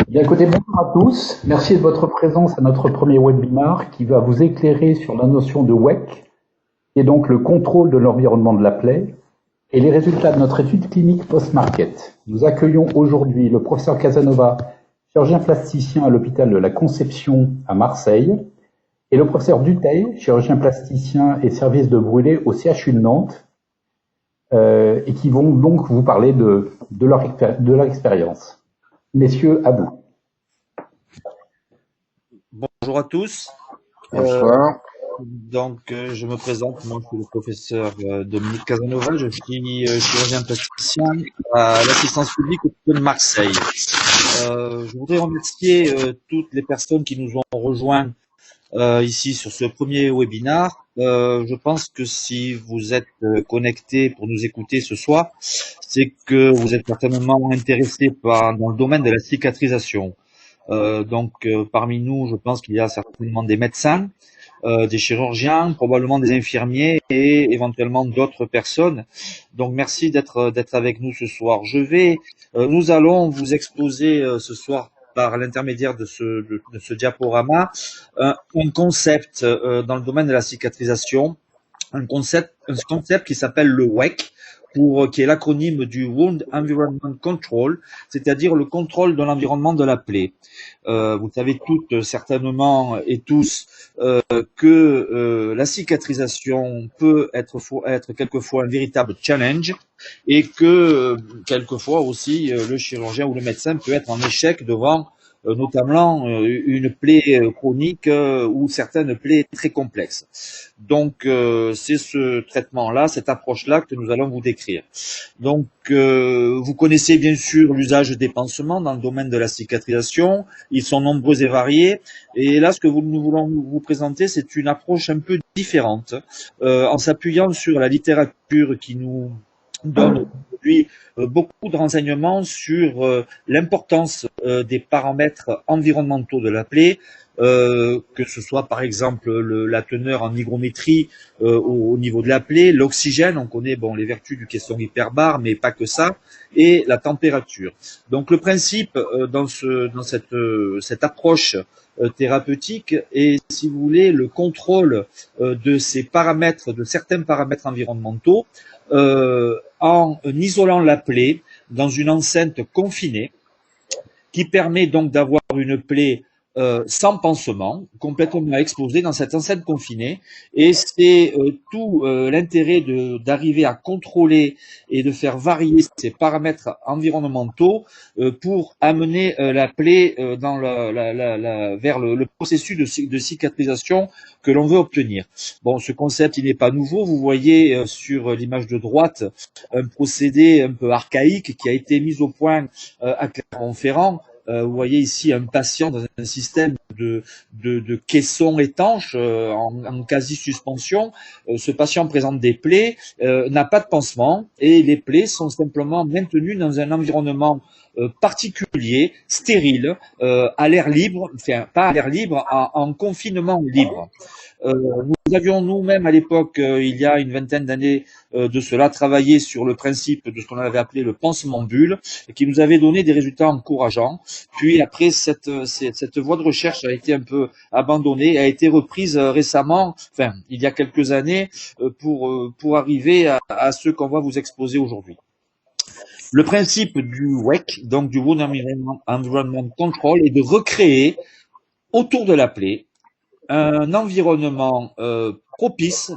Bien, écoutez, bonjour à tous. Merci de votre présence à notre premier webinaire qui va vous éclairer sur la notion de WEC, qui est donc le contrôle de l'environnement de la plaie, et les résultats de notre étude clinique post-market. Nous accueillons aujourd'hui le professeur Casanova, chirurgien plasticien à l'hôpital de la Conception à Marseille, et le professeur Dutheil, chirurgien plasticien et service de brûlé au CHU de Nantes, et qui vont donc vous parler de leur expérience. Messieurs, à vous. Bonjour à tous. Bonsoir. Je me présente, moi je suis le professeur Dominique Casanova, je suis chirurgien plasticien à l'assistance publique de Marseille. Je voudrais remercier toutes les personnes qui nous ont rejoints ici sur ce premier webinaire. Je pense que si vous êtes connectés pour nous écouter ce soir, c'est que vous êtes certainement intéressés dans le domaine de la cicatrisation. Parmi nous, je pense qu'il y a certainement des médecins, des chirurgiens, probablement des infirmiers et éventuellement d'autres personnes. Donc merci d'être avec nous ce soir. Nous allons vous exposer ce soir par l'intermédiaire de ce diaporama un concept dans le domaine de la cicatrisation, un concept qui s'appelle le WEC, qui est l'acronyme du Wound Environment Control, c'est-à-dire le contrôle de l'environnement de la plaie. Vous savez toutes certainement et tous que la cicatrisation peut être quelquefois un véritable challenge et que quelquefois aussi le chirurgien ou le médecin peut être en échec devant notamment une plaie chronique ou certaines plaies très complexes. Donc c'est ce traitement-là, cette approche-là que nous allons vous décrire. Donc vous connaissez bien sûr l'usage des pansements dans le domaine de la cicatrisation, ils sont nombreux et variés, et là ce que nous voulons vous présenter, c'est une approche un peu différente, en s'appuyant sur la littérature qui nous donne aujourd'hui beaucoup de renseignements sur l'importance des paramètres environnementaux de la plaie, que ce soit par exemple la teneur en hygrométrie au niveau de la plaie, l'oxygène, on connaît les vertus du caisson hyperbare, mais pas que ça, et la température. Donc le principe dans cette approche thérapeutique est, si vous voulez, le contrôle de certains paramètres environnementaux en isolant la plaie dans une enceinte confinée qui permet donc d'avoir une plaie sans pansement, complètement exposée dans cette enceinte confinée, et c'est tout l'intérêt d'arriver à contrôler et de faire varier ces paramètres environnementaux pour amener la plaie vers le processus de cicatrisation que l'on veut obtenir. Bon, ce concept, il n'est pas nouveau. Vous voyez sur l'image de droite un procédé un peu archaïque qui a été mis au point à Clermont-Ferrand. Vous voyez ici un patient dans un système de caisson étanche en quasi-suspension. Ce patient présente des plaies, n'a pas de pansement et les plaies sont simplement maintenues dans un environnement particulier, stérile, à l'air libre, enfin pas à l'air libre, en confinement libre. Nous avions nous-mêmes à l'époque, il y a une vingtaine d'années de cela, travaillé sur le principe de ce qu'on avait appelé le pansement bulle, et qui nous avait donné des résultats encourageants. Puis après, cette voie de recherche a été un peu abandonnée, a été reprise récemment, enfin il y a quelques années, pour arriver à ce qu'on va vous exposer aujourd'hui. Le principe du WEC, donc du Wound Environment Control, est de recréer autour de la plaie un environnement propice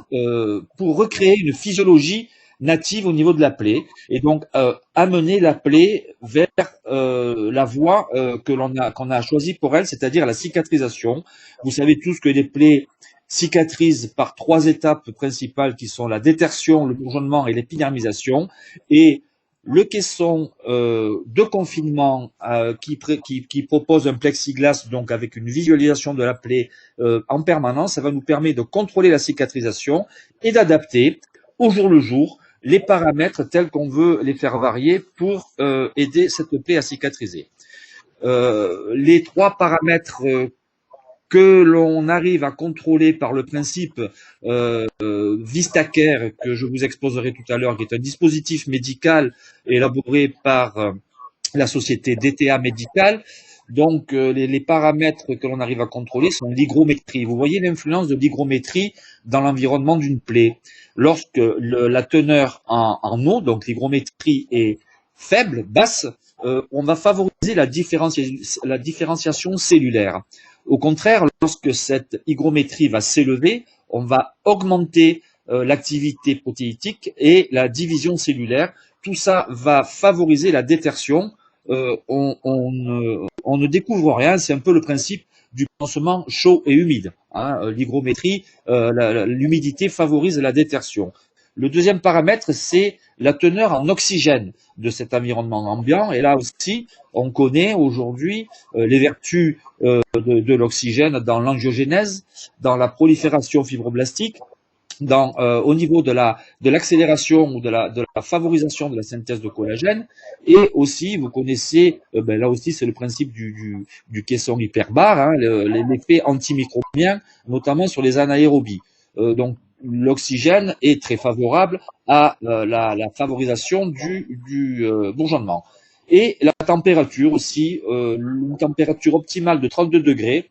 pour recréer une physiologie native au niveau de la plaie et donc amener la plaie vers la voie qu'on a choisie pour elle, c'est-à-dire la cicatrisation. Vous savez tous que les plaies cicatrisent par 3 étapes principales qui sont la détertion, le bourgeonnement et l'épidermisation, et le caisson de confinement qui propose un plexiglas, donc avec une visualisation de la plaie en permanence, ça va nous permettre de contrôler la cicatrisation et d'adapter au jour le jour les paramètres tels qu'on veut les faire varier pour aider cette plaie à cicatriser. Les 3 paramètres que l'on arrive à contrôler par le principe VistaCare, que je vous exposerai tout à l'heure, qui est un dispositif médical élaboré par la société DTA Médical, Donc, les paramètres que l'on arrive à contrôler sont l'hygrométrie. Vous voyez l'influence de l'hygrométrie dans l'environnement d'une plaie. Lorsque la teneur en eau, donc l'hygrométrie est faible, basse, on va favoriser la différenciation cellulaire. Au contraire, lorsque cette hygrométrie va s'élever, on va augmenter l'activité protéitique et la division cellulaire. Tout ça va favoriser la détertion. On ne découvre rien, c'est un peu le principe du pansement chaud et humide. Hein. L'hygrométrie, l'humidité favorise la détertion. Le deuxième paramètre, c'est la teneur en oxygène de cet environnement ambiant. Et là aussi, on connaît aujourd'hui les vertus de l'oxygène dans l'angiogénèse, dans la prolifération fibroblastique, au niveau de l'accélération ou de la favorisation de la synthèse de collagène. Et aussi, vous connaissez, là aussi c'est le principe du caisson hyperbare, hein, l'effet antimicrobien, notamment sur les anaérobies. Donc l'oxygène est très favorable à la favorisation du bourgeonnement. Et la température aussi, une température optimale de 32 degrés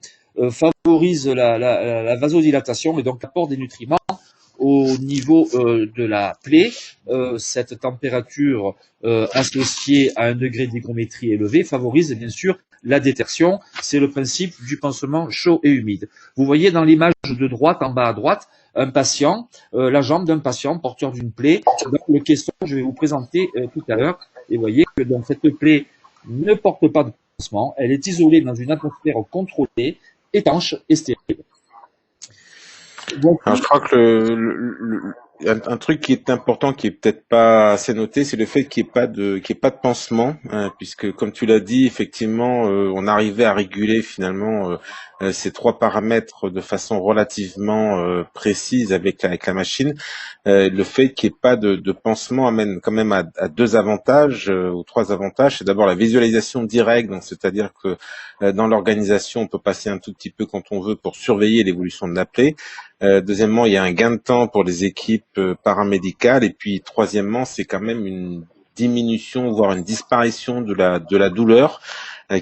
favorise la vasodilatation et donc l'apport des nutriments au niveau de la plaie. Cette température associée à un degré d'hygrométrie élevé favorise bien sûr la détertion. C'est le principe du pansement chaud et humide. Vous voyez dans l'image de droite, en bas à droite, un patient, la jambe d'un patient porteur d'une plaie. Donc, le caisson, je vais vous présenter tout à l'heure. Et vous voyez que donc, cette plaie ne porte pas de pansement. Elle est isolée dans une atmosphère contrôlée, étanche et stérile. Donc, alors, je crois que un truc qui est important, qui est peut-être pas assez noté, c'est le fait qu'il n'y ait pas de pansement, puisque comme tu l'as dit, effectivement, on arrivait à réguler finalement ces trois paramètres de façon relativement précise avec la machine. Le fait qu'il n'y ait pas de pansement amène quand même à deux avantages ou trois avantages. C'est d'abord la visualisation directe, donc c'est-à-dire que dans l'organisation, on peut passer un tout petit peu quand on veut pour surveiller l'évolution de la plaie. Deuxièmement, il y a un gain de temps pour les équipes paramédicales. Et puis, troisièmement, c'est quand même une diminution, voire une disparition de la douleur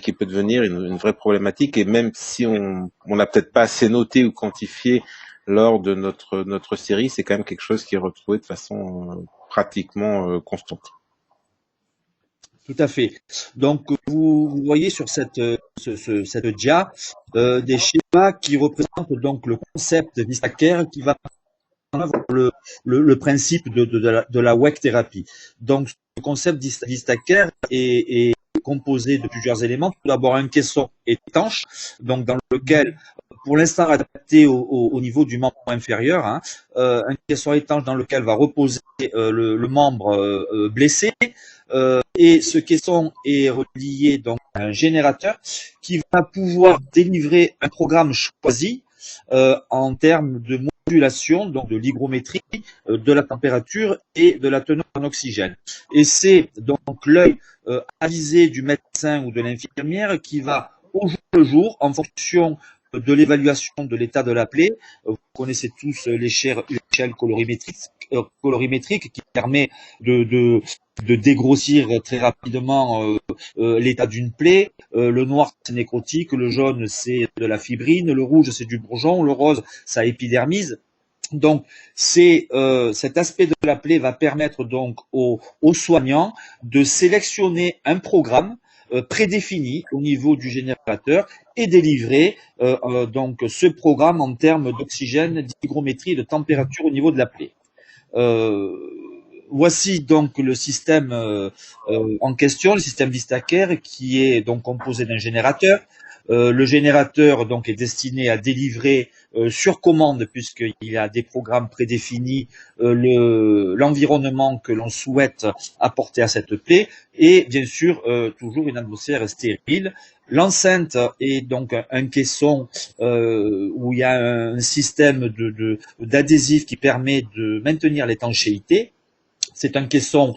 qui peut devenir une vraie problématique. Et même si on l'a peut-être pas assez noté ou quantifié lors de notre série, c'est quand même quelque chose qui est retrouvé de façon pratiquement constante. Tout à fait. Donc, vous voyez sur cette dia des schémas qui représentent donc le concept VistaCare qui va prendre le principe de la WEC thérapie. Donc, le concept VistaCare est composé de plusieurs éléments. Tout d'abord, un caisson étanche, donc dans lequel, pour l'instant adapté au niveau du membre inférieur, hein, un caisson étanche dans lequel va reposer le membre blessé. Et ce caisson est relié donc à un générateur qui va pouvoir délivrer un programme choisi en termes de modulation, donc de l'hygrométrie, de la température et de la teneur en oxygène. Et c'est donc l'œil avisé du médecin ou de l'infirmière qui va au jour le jour, en fonction de l'évaluation de l'état de la plaie. Vous connaissez tous l'échelle colorimétrique qui permet de dégrossir très rapidement l'état d'une plaie. Le noir, c'est nécrotique, le jaune, c'est de la fibrine, le rouge, c'est du bourgeon, le rose, ça épidermise. Donc, cet aspect de la plaie va permettre donc aux soignants de sélectionner un programme prédéfini au niveau du générateur et délivrer donc ce programme en termes d'oxygène, d'hygrométrie et de température au niveau de la plaie. Voici donc le système en question, le système VistaCare, qui est donc composé d'un générateur. Le générateur donc est destiné à délivrer sur commande, puisqu'il a des programmes prédéfinis, l'environnement que l'on souhaite apporter à cette plaie, et bien sûr toujours une atmosphère stérile. L'enceinte est donc un caisson où il y a un système d'adhésif qui permet de maintenir l'étanchéité. C'est un caisson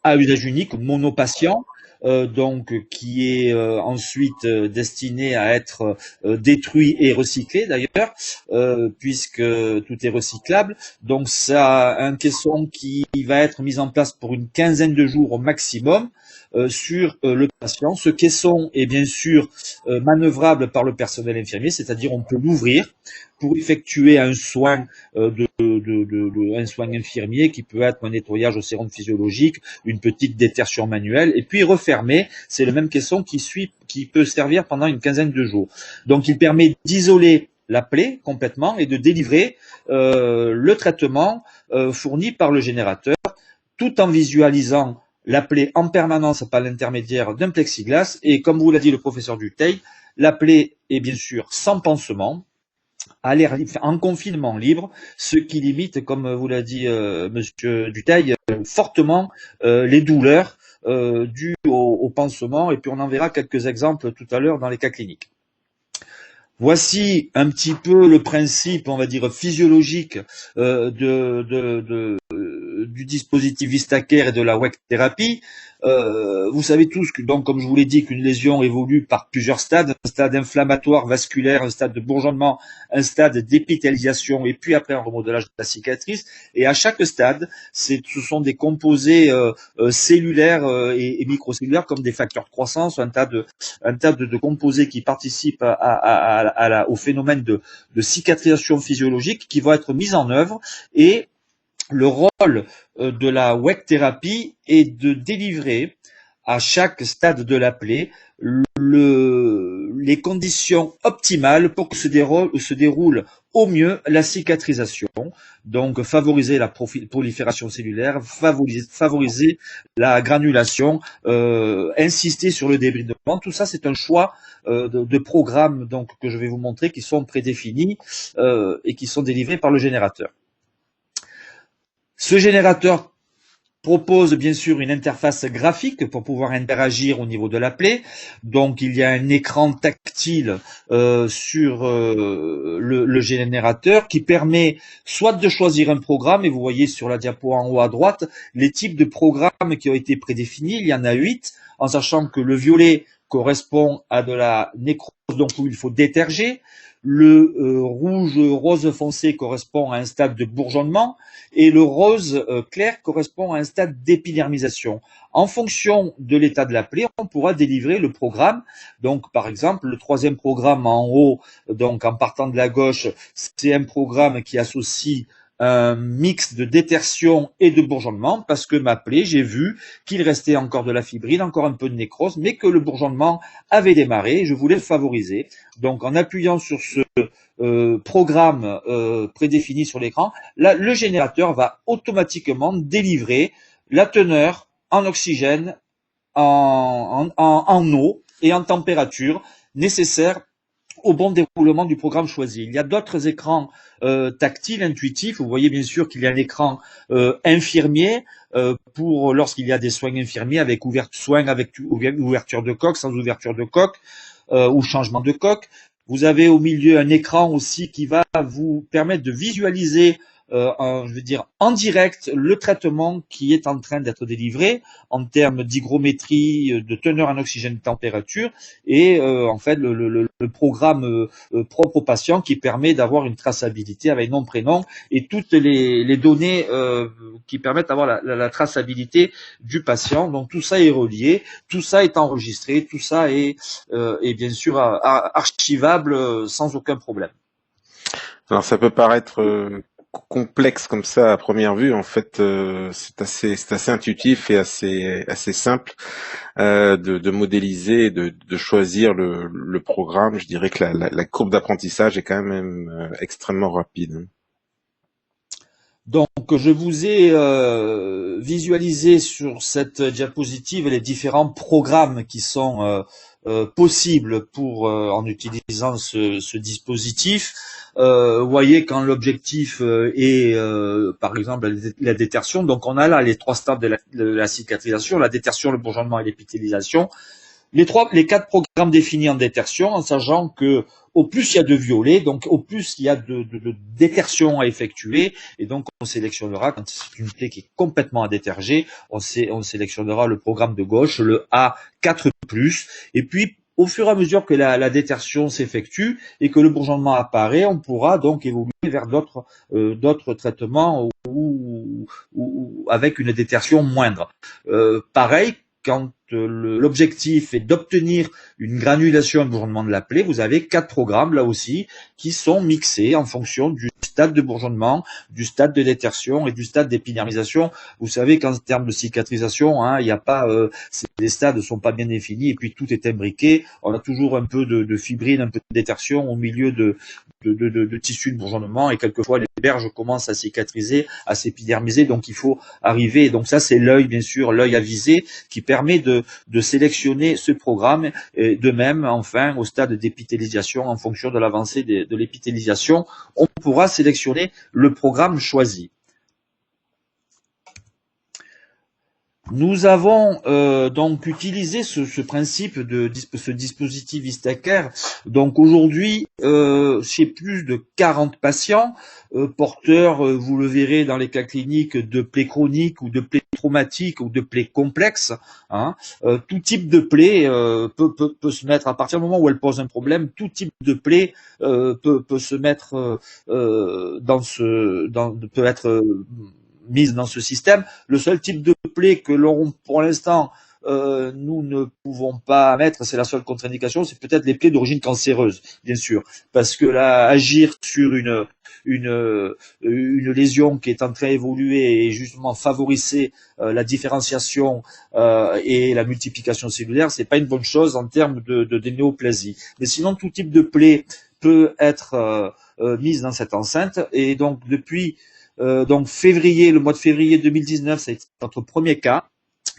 à usage unique, monopatient, donc qui est ensuite destiné à être détruit et recyclé d'ailleurs, puisque tout est recyclable. Donc ça, un caisson qui va être mis en place pour une quinzaine de jours au maximum. sur le patient. Ce caisson est bien sûr manœuvrable par le personnel infirmier, c'est-à-dire on peut l'ouvrir pour effectuer un soin un soin infirmier qui peut être un nettoyage au sérum physiologique, une petite détertion manuelle, et puis refermer. C'est le même caisson qui peut servir pendant une quinzaine de jours. Donc il permet d'isoler la plaie complètement et de délivrer le traitement fourni par le générateur, tout en visualisant la plaie en permanence par l'intermédiaire d'un plexiglas. Et comme vous l'a dit le professeur Dutheil, la plaie est bien sûr sans pansement, à l'air libre, en confinement libre, ce qui limite, comme vous l'a dit Monsieur Dutheil, fortement les douleurs dues au pansement. Et puis on en verra quelques exemples tout à l'heure dans les cas cliniques. Voici un petit peu le principe, on va dire, physiologique du dispositif Vistacare et de la WEC thérapie. Vous savez tous que, donc, comme je vous l'ai dit, qu'une lésion évolue par plusieurs stades, un stade inflammatoire vasculaire, un stade de bourgeonnement, un stade d'épithélisation et puis après un remodelage de la cicatrice. Et à chaque stade, ce sont des composés cellulaires et microcellulaires comme des facteurs de croissance, un tas de composés qui participent au phénomène de cicatrisation physiologique qui vont être mis en œuvre. Et le rôle de la WEC thérapie est de délivrer à chaque stade de la plaie les conditions optimales pour que se déroule au mieux la cicatrisation. Donc favoriser la prolifération cellulaire, favoriser la granulation, insister sur le débridement. Tout ça, c'est un choix de programmes donc, que je vais vous montrer qui sont prédéfinis et qui sont délivrés par le générateur. Ce générateur propose bien sûr une interface graphique pour pouvoir interagir au niveau de la plaie. Donc il y a un écran tactile sur le générateur qui permet soit de choisir un programme, et vous voyez sur la diapo en haut à droite les types de programmes qui ont été prédéfinis. Il y en a 8, en sachant que le violet correspond à de la nécrose, donc où il faut déterger. Le rouge-rose foncé correspond à un stade de bourgeonnement et le rose clair correspond à un stade d'épidermisation. En fonction de l'état de la plaie, on pourra délivrer le programme. Donc, par exemple, le troisième programme en haut, donc en partant de la gauche, c'est un programme qui associe un mix de détertion et de bourgeonnement parce que ma plaie, j'ai vu qu'il restait encore de la fibrine, encore un peu de nécrose, mais que le bourgeonnement avait démarré et je voulais le favoriser. Donc en appuyant sur ce programme prédéfini sur l'écran, le générateur va automatiquement délivrer la teneur en oxygène, en eau et en température nécessaire au bon déroulement du programme choisi. Il y a d'autres écrans tactiles, intuitifs. Vous voyez bien sûr qu'il y a un écran infirmier pour lorsqu'il y a des soins infirmiers avec ouverture de coque, sans ouverture de coque ou changement de coque. Vous avez au milieu un écran aussi qui va vous permettre de visualiser je veux dire en direct le traitement qui est en train d'être délivré en termes d'hygrométrie, de teneur en oxygène, de température et en fait le programme propre au patient qui permet d'avoir une traçabilité avec nom, prénom et toutes les données qui permettent d'avoir la traçabilité du patient. Donc tout ça est relié, tout ça est enregistré, tout ça est bien sûr archivable sans aucun problème. Alors ça peut paraître complexe comme ça à première vue, en fait c'est assez intuitif et assez simple de modéliser, de choisir le programme. Je dirais que la courbe d'apprentissage est quand même extrêmement rapide. Donc je vous ai visualisé sur cette diapositive les différents programmes qui sont possibles pour en utilisant ce dispositif. Vous voyez quand l'objectif est par exemple la détertion, donc on a là les 3 stades de la cicatrisation, la détertion, le bourgeonnement et l'épithélisation. Les 4 programmes définis en détertion, en sachant que au plus il y a de violet, donc au plus il y a de détertion à effectuer, et donc on sélectionnera, quand c'est une plaie qui est complètement à déterger, on sélectionnera le programme de gauche, le A4+, et puis au fur et à mesure que la détertion s'effectue et que le bourgeonnement apparaît, on pourra donc évoluer vers d'autres traitements ou avec une détertion moindre. Pareil, quand l'objectif est d'obtenir une granulation, un bourgeonnement de la plaie, vous avez 4 programmes là aussi qui sont mixés en fonction du stade de bourgeonnement, du stade de détertion et du stade d'épidermisation. Vous savez qu'en termes de cicatrisation, il n'y a pas, les stades ne sont pas bien définis et puis tout est imbriqué. On a toujours un peu de fibrine, un peu de détertion au milieu de tissu de bourgeonnement et quelquefois les berges commencent à cicatriser, à s'épidermiser, donc il faut arriver, donc ça c'est l'œil bien sûr, l'œil avisé qui permet de sélectionner ce programme, et de même enfin au stade d'épithélisation en fonction de l'avancée de l'épithélisation, on pourra sélectionner le programme choisi. Nous avons donc utilisé ce principe de ce dispositif Vistacare. Donc aujourd'hui, chez plus de 40 patients porteurs, vous le verrez dans les cas cliniques, de plaies chroniques ou de plaies traumatiques ou de plaies complexes. Tout type de plaie peut se mettre, à partir du moment où elle pose un problème, tout type de plaie peut se mettre peut être mise dans ce système. Le seul type de plaie que l'on, pour l'instant, nous ne pouvons pas mettre, c'est la seule contre-indication, c'est peut-être les plaies d'origine cancéreuse, bien sûr, parce que là, agir sur une lésion qui est en train d'évoluer et justement favoriser la différenciation et la multiplication cellulaire, c'est pas une bonne chose en termes de néoplasie. Mais sinon, tout type de plaie peut être mise dans cette enceinte, et donc depuis donc le mois de février 2019, ça a été notre premier cas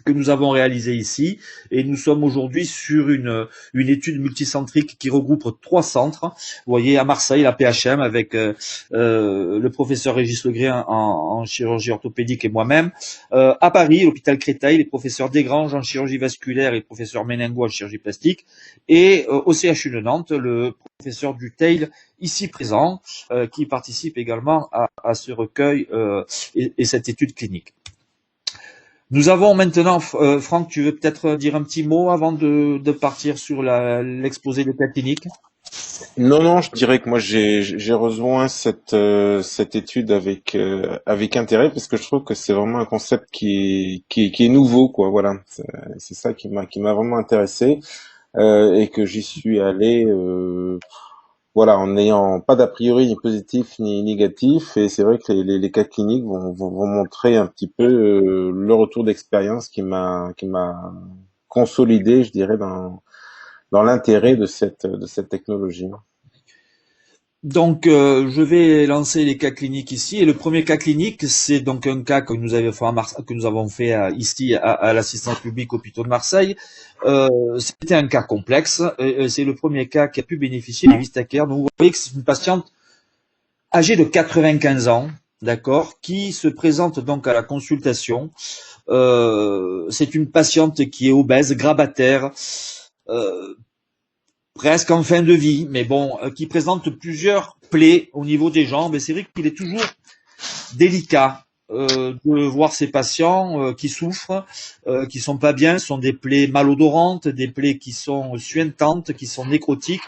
que nous avons réalisé ici, et nous sommes aujourd'hui sur une étude multicentrique qui regroupe 3 centres. Vous voyez, à Marseille, la PHM avec le professeur Régis Legré en chirurgie orthopédique et moi-même. À Paris, l'hôpital Créteil, les professeurs Desgranges en chirurgie vasculaire et le professeur Menengo en chirurgie plastique. Et au CHU de Nantes, le professeur Dutheil, ici présent, qui participe également à ce recueil et cette étude clinique. Nous avons maintenant, Franck, tu veux peut-être dire un petit mot avant de partir sur l'exposé des cas cliniques? Non, je dirais que moi j'ai rejoint cette étude avec intérêt, parce que je trouve que c'est vraiment un concept qui est nouveau, quoi. Voilà, c'est ça qui m'a vraiment intéressé, et que j'y suis allé. Voilà, en n'ayant pas d'a priori ni positif ni négatif, et c'est vrai que les cas cliniques vont montrer un petit peu le retour d'expérience qui m'a consolidé, je dirais, dans l'intérêt de cette technologie. Donc, je vais lancer les cas cliniques ici. Et le premier cas clinique, c'est donc un cas que nous avons fait ici à l'assistance publique hôpitaux de Marseille. C'était un cas complexe. C'est le premier cas qui a pu bénéficier du Vistacare. Donc, vous voyez que c'est une patiente âgée de 95 ans, d'accord, qui se présente donc à la consultation. C'est une patiente qui est obèse, grabataire, presque en fin de vie, mais bon, qui présente plusieurs plaies au niveau des jambes. Et c'est vrai qu'il est toujours délicat de voir ces patients qui souffrent, qui sont pas bien. Ce sont des plaies malodorantes, des plaies qui sont suintantes, qui sont nécrotiques.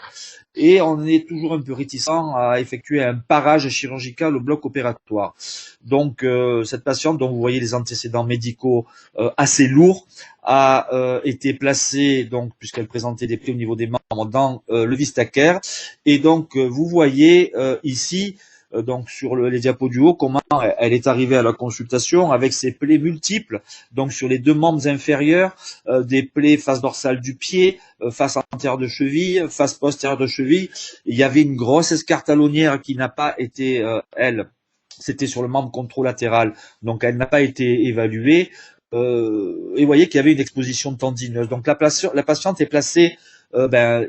Et on est toujours un peu réticent à effectuer un parage chirurgical au bloc opératoire. Donc cette patiente, dont vous voyez les antécédents médicaux assez lourds, a été placée, donc puisqu'elle présentait des plaies au niveau des membres, dans le Vistacare. Et donc vous voyez ici, donc sur les diapos du haut, comment elle est arrivée à la consultation avec ses plaies multiples, donc sur les 2 membres inférieurs, des plaies face dorsale du pied, face antérieure de cheville, face postérieure de cheville. Il y avait une grosse escarre talonnière qui n'a pas été, c'était sur le membre contralatéral, donc elle n'a pas été évaluée. Et vous voyez qu'il y avait une exposition tendineuse. Donc la patiente est placée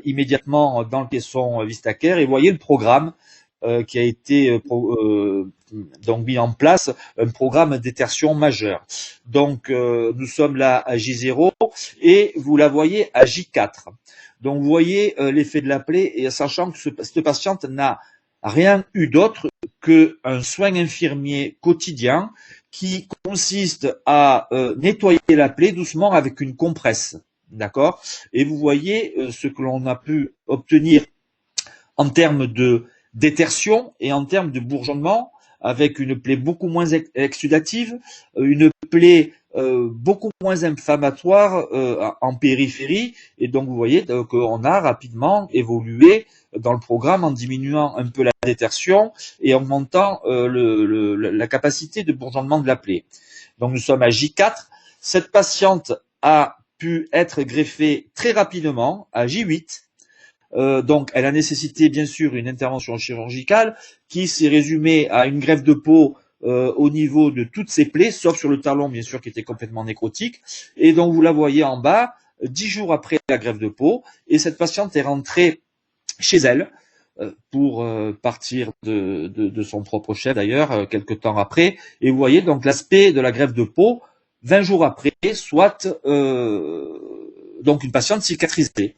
immédiatement dans le caisson Vistacare, et vous voyez le programme qui a été donc mis en place, un programme d'étertion majeure. Donc nous sommes là à J0 et vous la voyez à J4. Donc vous voyez l'effet de la plaie, et sachant que cette patiente n'a rien eu d'autre qu'un soin infirmier quotidien qui consiste à nettoyer la plaie doucement avec une compresse. D'accord? Et vous voyez ce que l'on a pu obtenir en termes de détertion et en termes de bourgeonnement avec une plaie beaucoup moins exsudative, une plaie beaucoup moins inflammatoire en périphérie. Et donc, vous voyez qu'on a rapidement évolué dans le programme en diminuant un peu la détertion et en augmentant la capacité de bourgeonnement de la plaie. Donc, nous sommes à J4. Cette patiente a pu être greffée très rapidement à J8. Donc, elle a nécessité bien sûr une intervention chirurgicale qui s'est résumée à une greffe de peau au niveau de toutes ses plaies, sauf sur le talon bien sûr qui était complètement nécrotique. Et donc, vous la voyez en bas, 10 jours après la greffe de peau, et cette patiente est rentrée chez elle pour partir de son propre chef d'ailleurs, quelques temps après. Et vous voyez donc l'aspect de la greffe de peau 20 jours après, soit donc une patiente cicatrisée,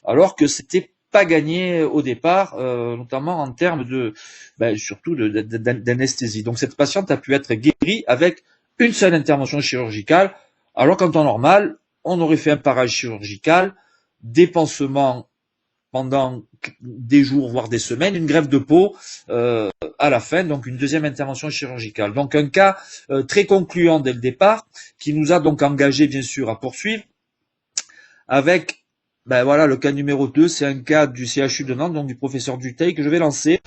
alors que c'était pas gagné au départ, notamment en termes de, surtout d'anesthésie. Donc cette patiente a pu être guérie avec une seule intervention chirurgicale, alors qu'en temps normal, on aurait fait un parage chirurgical, des pansements pendant des jours, voire des semaines, une greffe de peau à la fin, donc une deuxième intervention chirurgicale. Donc un cas très concluant dès le départ, qui nous a donc engagé bien sûr à poursuivre avec voilà, le cas numéro 2, c'est un cas du CHU de Nantes, donc du professeur Dutheil, que je vais lancer,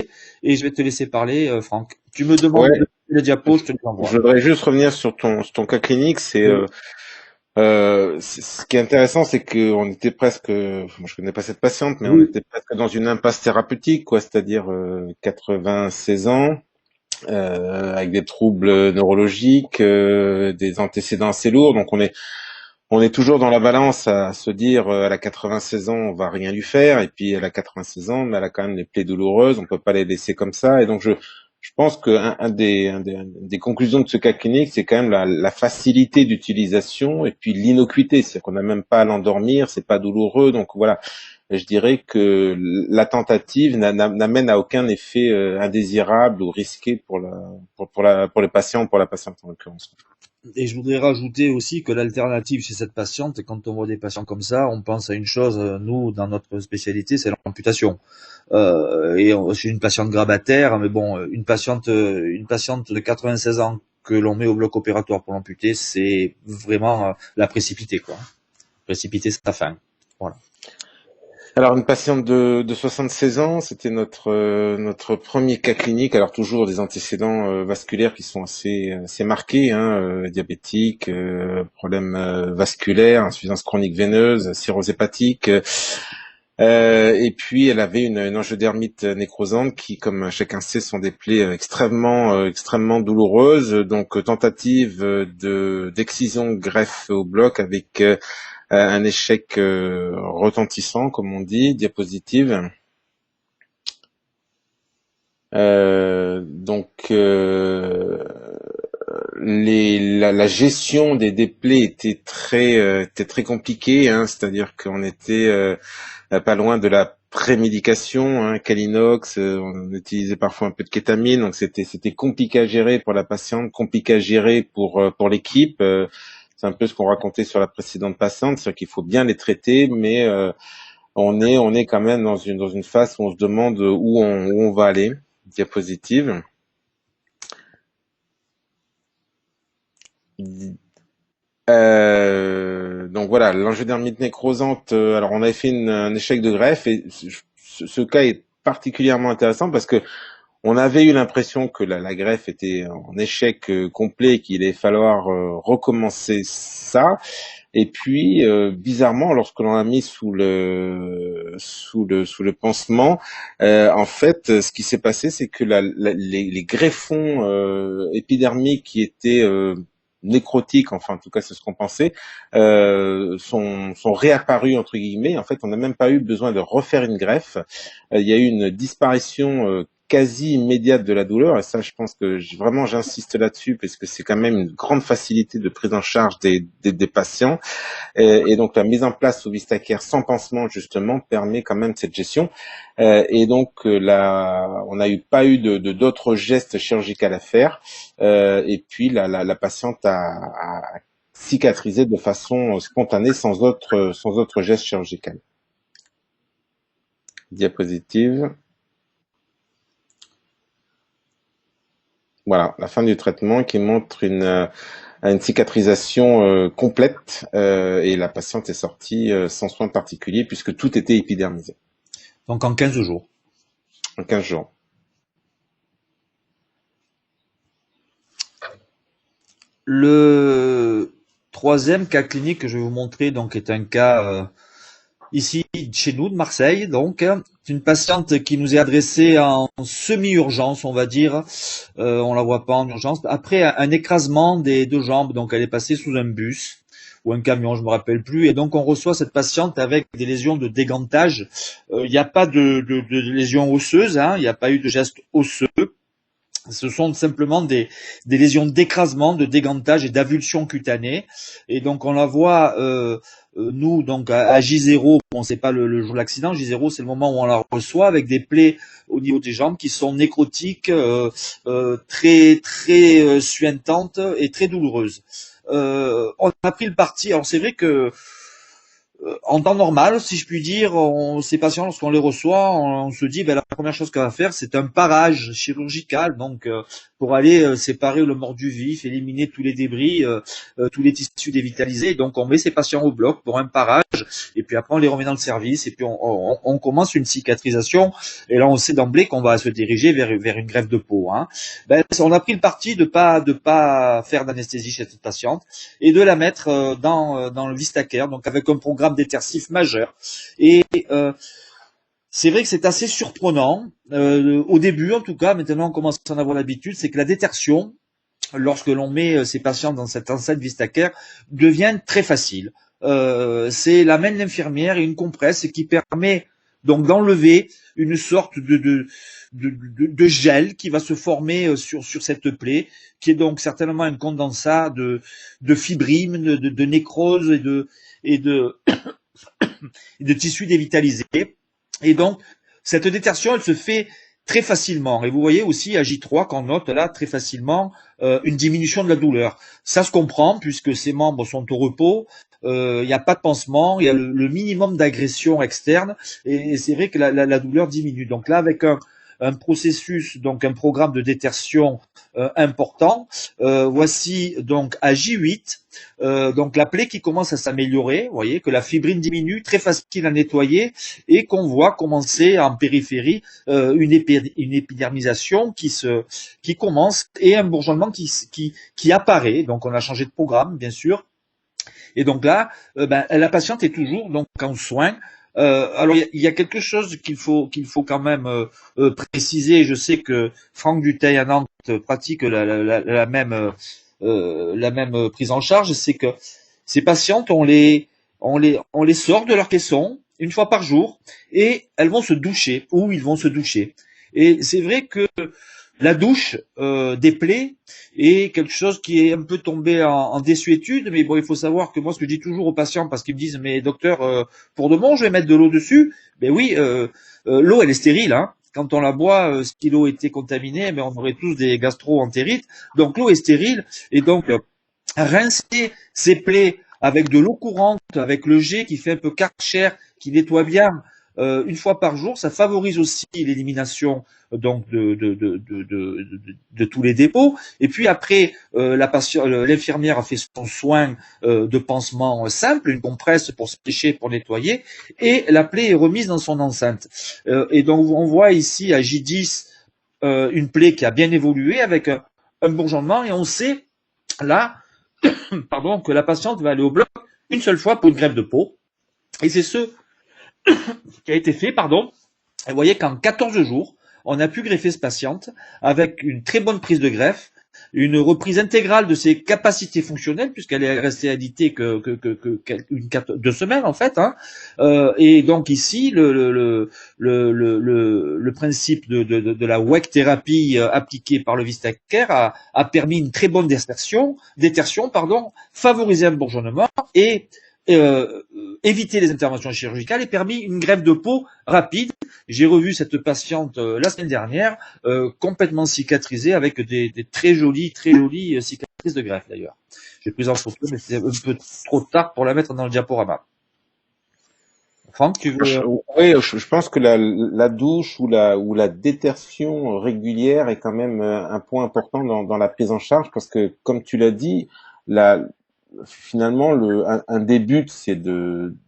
et je vais te laisser parler, Franck. Tu me demandes le diapo, je te l'envoie. Je voudrais juste revenir sur ton cas clinique. Ce qui est intéressant, c'est que on était presque, je connais pas cette patiente, mais on était presque dans une impasse thérapeutique, quoi, c'est-à-dire 96 ans, avec des troubles neurologiques, des antécédents assez lourds, donc on est toujours dans la balance à se dire, elle a 96 ans, on va rien lui faire, et puis elle a 96 ans, mais elle a quand même des plaies douloureuses, on peut pas les laisser comme ça, et donc je pense que un des conclusions de ce cas clinique, c'est quand même la facilité d'utilisation et puis l'innocuité, c'est-à-dire qu'on n'a même pas à l'endormir, c'est pas douloureux, donc voilà. Je dirais que la tentative n'amène à aucun effet indésirable ou risqué pour les patients, pour la patiente en l'occurrence. Et je voudrais rajouter aussi que l'alternative chez cette patiente, quand on voit des patients comme ça, on pense à une chose, nous, dans notre spécialité, c'est l'amputation. Et c'est une patiente grabataire, mais bon, une patiente de 96 ans que l'on met au bloc opératoire pour l'amputer, c'est vraiment la précipiter, quoi. Précipiter sa fin. Voilà. Alors une patiente de 76 ans, c'était notre premier cas clinique. Alors toujours des antécédents vasculaires qui sont assez marqués, diabétique, problème vasculaire, insuffisance chronique veineuse, cirrhose hépatique. Et puis elle avait une angiodermite nécrosante qui, comme chacun sait, sont des plaies extrêmement douloureuses. Donc tentative d'excision greffe au bloc avec un échec retentissant, comme on dit, diapositive. La gestion des plaies était très compliquée, c'est-à-dire qu'on était pas loin de la prémédication, Calinox, on utilisait parfois un peu de kétamine, donc c'était compliqué à gérer pour la patiente, compliqué à gérer pour l'équipe. C'est un peu ce qu'on racontait sur la précédente patiente, c'est-à-dire qu'il faut bien les traiter, mais on est quand même dans une phase où on se demande où on va aller. Diapositive. Donc voilà, l'angiodermite nécrosante. Alors on avait fait un échec de greffe et ce cas est particulièrement intéressant parce que on avait eu l'impression que la greffe était en échec complet et qu'il allait falloir recommencer ça. Et puis, bizarrement, lorsque l'on l'a mis sous le pansement, en fait, ce qui s'est passé, c'est que les greffons épidermiques qui étaient nécrotiques, enfin en tout cas c'est ce qu'on pensait, sont réapparus entre guillemets. En fait, on n'a même pas eu besoin de refaire une greffe. Il y a eu une disparition quasi immédiate de la douleur, et ça je pense que vraiment j'insiste là-dessus parce que c'est quand même une grande facilité de prise en charge des patients, et donc la mise en place sous Vistacare sans pansement justement permet quand même cette gestion, et donc on n'a pas eu d'autres gestes chirurgicaux à faire, et puis la patiente a cicatrisé de façon spontanée sans autre geste chirurgical. Diapositive. Voilà, la fin du traitement qui montre une cicatrisation complète et la patiente est sortie sans soin particulier puisque tout était épidermisé. Donc en 15 jours. En 15 jours. Le troisième cas clinique que je vais vous montrer donc est un cas ici chez nous de Marseille. Donc c'est une patiente qui nous est adressée en semi-urgence, on va dire. On la voit pas en urgence. Après un écrasement des deux jambes, donc elle est passée sous un bus ou un camion, je me rappelle plus. Et donc on reçoit cette patiente avec des lésions de dégantage. Il n'y a pas de lésions osseuses, hein. Il n'y a pas eu de geste osseux. Ce sont simplement des lésions d'écrasement, de dégantage et d'avulsion cutanée. Et donc on la voit, nous, donc à J0, bon, c'est pas le jour de l'accident, J0 c'est le moment où on la reçoit avec des plaies au niveau des jambes qui sont nécrotiques, très suintantes et très douloureuses. On a pris le parti, alors c'est vrai que en temps normal, si je puis dire, ces patients, lorsqu'on les reçoit, on se dit, la première chose qu'on va faire, c'est un parage chirurgical, donc pour aller séparer le mort du vif, éliminer tous les débris, tous les tissus dévitalisés. Donc on met ces patients au bloc pour un parage, et puis après on les remet dans le service, et puis on commence une cicatrisation. Et là, on sait d'emblée qu'on va se diriger vers une greffe de peau. Hein. On a pris le parti de pas faire d'anesthésie chez cette patiente et de la mettre dans le Vistacare, donc avec un programme détersif majeur. Et c'est vrai que c'est assez surprenant, au début en tout cas, maintenant on commence à en avoir l'habitude, c'est que la détertion, lorsque l'on met ces patients dans cette enceinte Vistacare, devient très facile. C'est la main de l'infirmière et une compresse qui permet donc d'enlever une sorte de gel qui va se former sur cette plaie, qui est donc certainement un condensat de fibrine, de nécrose et de tissus dévitalisés. Et donc, cette détertion, elle se fait très facilement. Et vous voyez aussi à J3 qu'on note là très facilement une diminution de la douleur. Ça se comprend puisque ces membres sont au repos, il n'y a pas de pansement, il y a le minimum d'agression externe et c'est vrai que la douleur diminue. Donc là, avec un processus, donc un programme de détertion important. Voici donc à J8, donc la plaie qui commence à s'améliorer, vous voyez que la fibrine diminue, très facile à nettoyer et qu'on voit commencer en périphérie une épidermisation qui commence et un bourgeonnement qui apparaît. Donc on a changé de programme bien sûr. Et donc là, la patiente est toujours donc en soins. Alors il y a quelque chose qu'il faut quand même préciser. Je sais que Franck Dutheil à Nantes pratique la même prise en charge. C'est que ces patientes, on les sort de leur caisson une fois par jour et elles vont se doucher ou ils vont se doucher. Et c'est vrai que la douche des plaies est quelque chose qui est un peu tombé en désuétude, mais bon, il faut savoir que moi, ce que je dis toujours aux patients, parce qu'ils me disent, mais docteur, pour de bon, je vais mettre de l'eau dessus. Ben oui, l'eau, elle est stérile, hein. Quand on la boit, si l'eau était contaminée, on aurait tous des gastro-entérites. Donc l'eau est stérile, et donc rincer ces plaies avec de l'eau courante, avec le jet qui fait un peu Karcher, qui nettoie bien, une fois par jour, ça favorise aussi l'élimination donc de tous les dépôts. Et puis après, l'infirmière a fait son soin de pansement simple, une compresse pour sécher, pour nettoyer, et la plaie est remise dans son enceinte. Et donc on voit ici à J10 une plaie qui a bien évolué avec un bourgeonnement, et on sait là, pardon, que la patiente va aller au bloc une seule fois pour une greffe de peau. Et c'est ce qui a été fait, pardon. Et vous voyez qu'en 14 jours, on a pu greffer cette patiente avec une très bonne prise de greffe, une reprise intégrale de ses capacités fonctionnelles, puisqu'elle est restée alitée que 2 semaines en fait. Hein. Et donc ici, le principe de la WEC thérapie appliquée par le Vistacare a permis une très bonne détertion, favoriser un bourgeonnement et éviter les interventions chirurgicales et permis une greffe de peau rapide. J'ai revu cette patiente la semaine dernière, complètement cicatrisée avec des très jolies cicatrices de greffe d'ailleurs. J'ai pris en photo, mais c'est un peu trop tard pour la mettre dans le diaporama. Franck, tu veux... Oui, je pense que la douche ou la détertion régulière est quand même un point important dans la prise en charge parce que, comme tu l'as dit, finalement, un des buts, c'est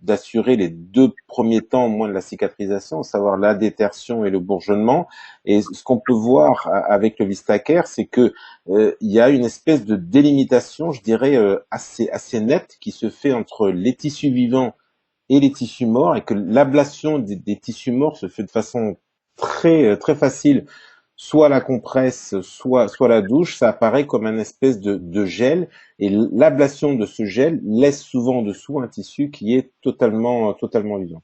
d'assurer les 2 premiers temps au moins de la cicatrisation, à savoir la détertion et le bourgeonnement. Et ce qu'on peut voir avec le Vistacare, c'est que il y a une espèce de délimitation, je dirais, assez nette qui se fait entre les tissus vivants et les tissus morts, et que l'ablation des tissus morts se fait de façon très facile, soit la compresse, soit la douche. Ça apparaît comme un espèce de gel, et l'ablation de ce gel laisse souvent en dessous un tissu qui est totalement vivant.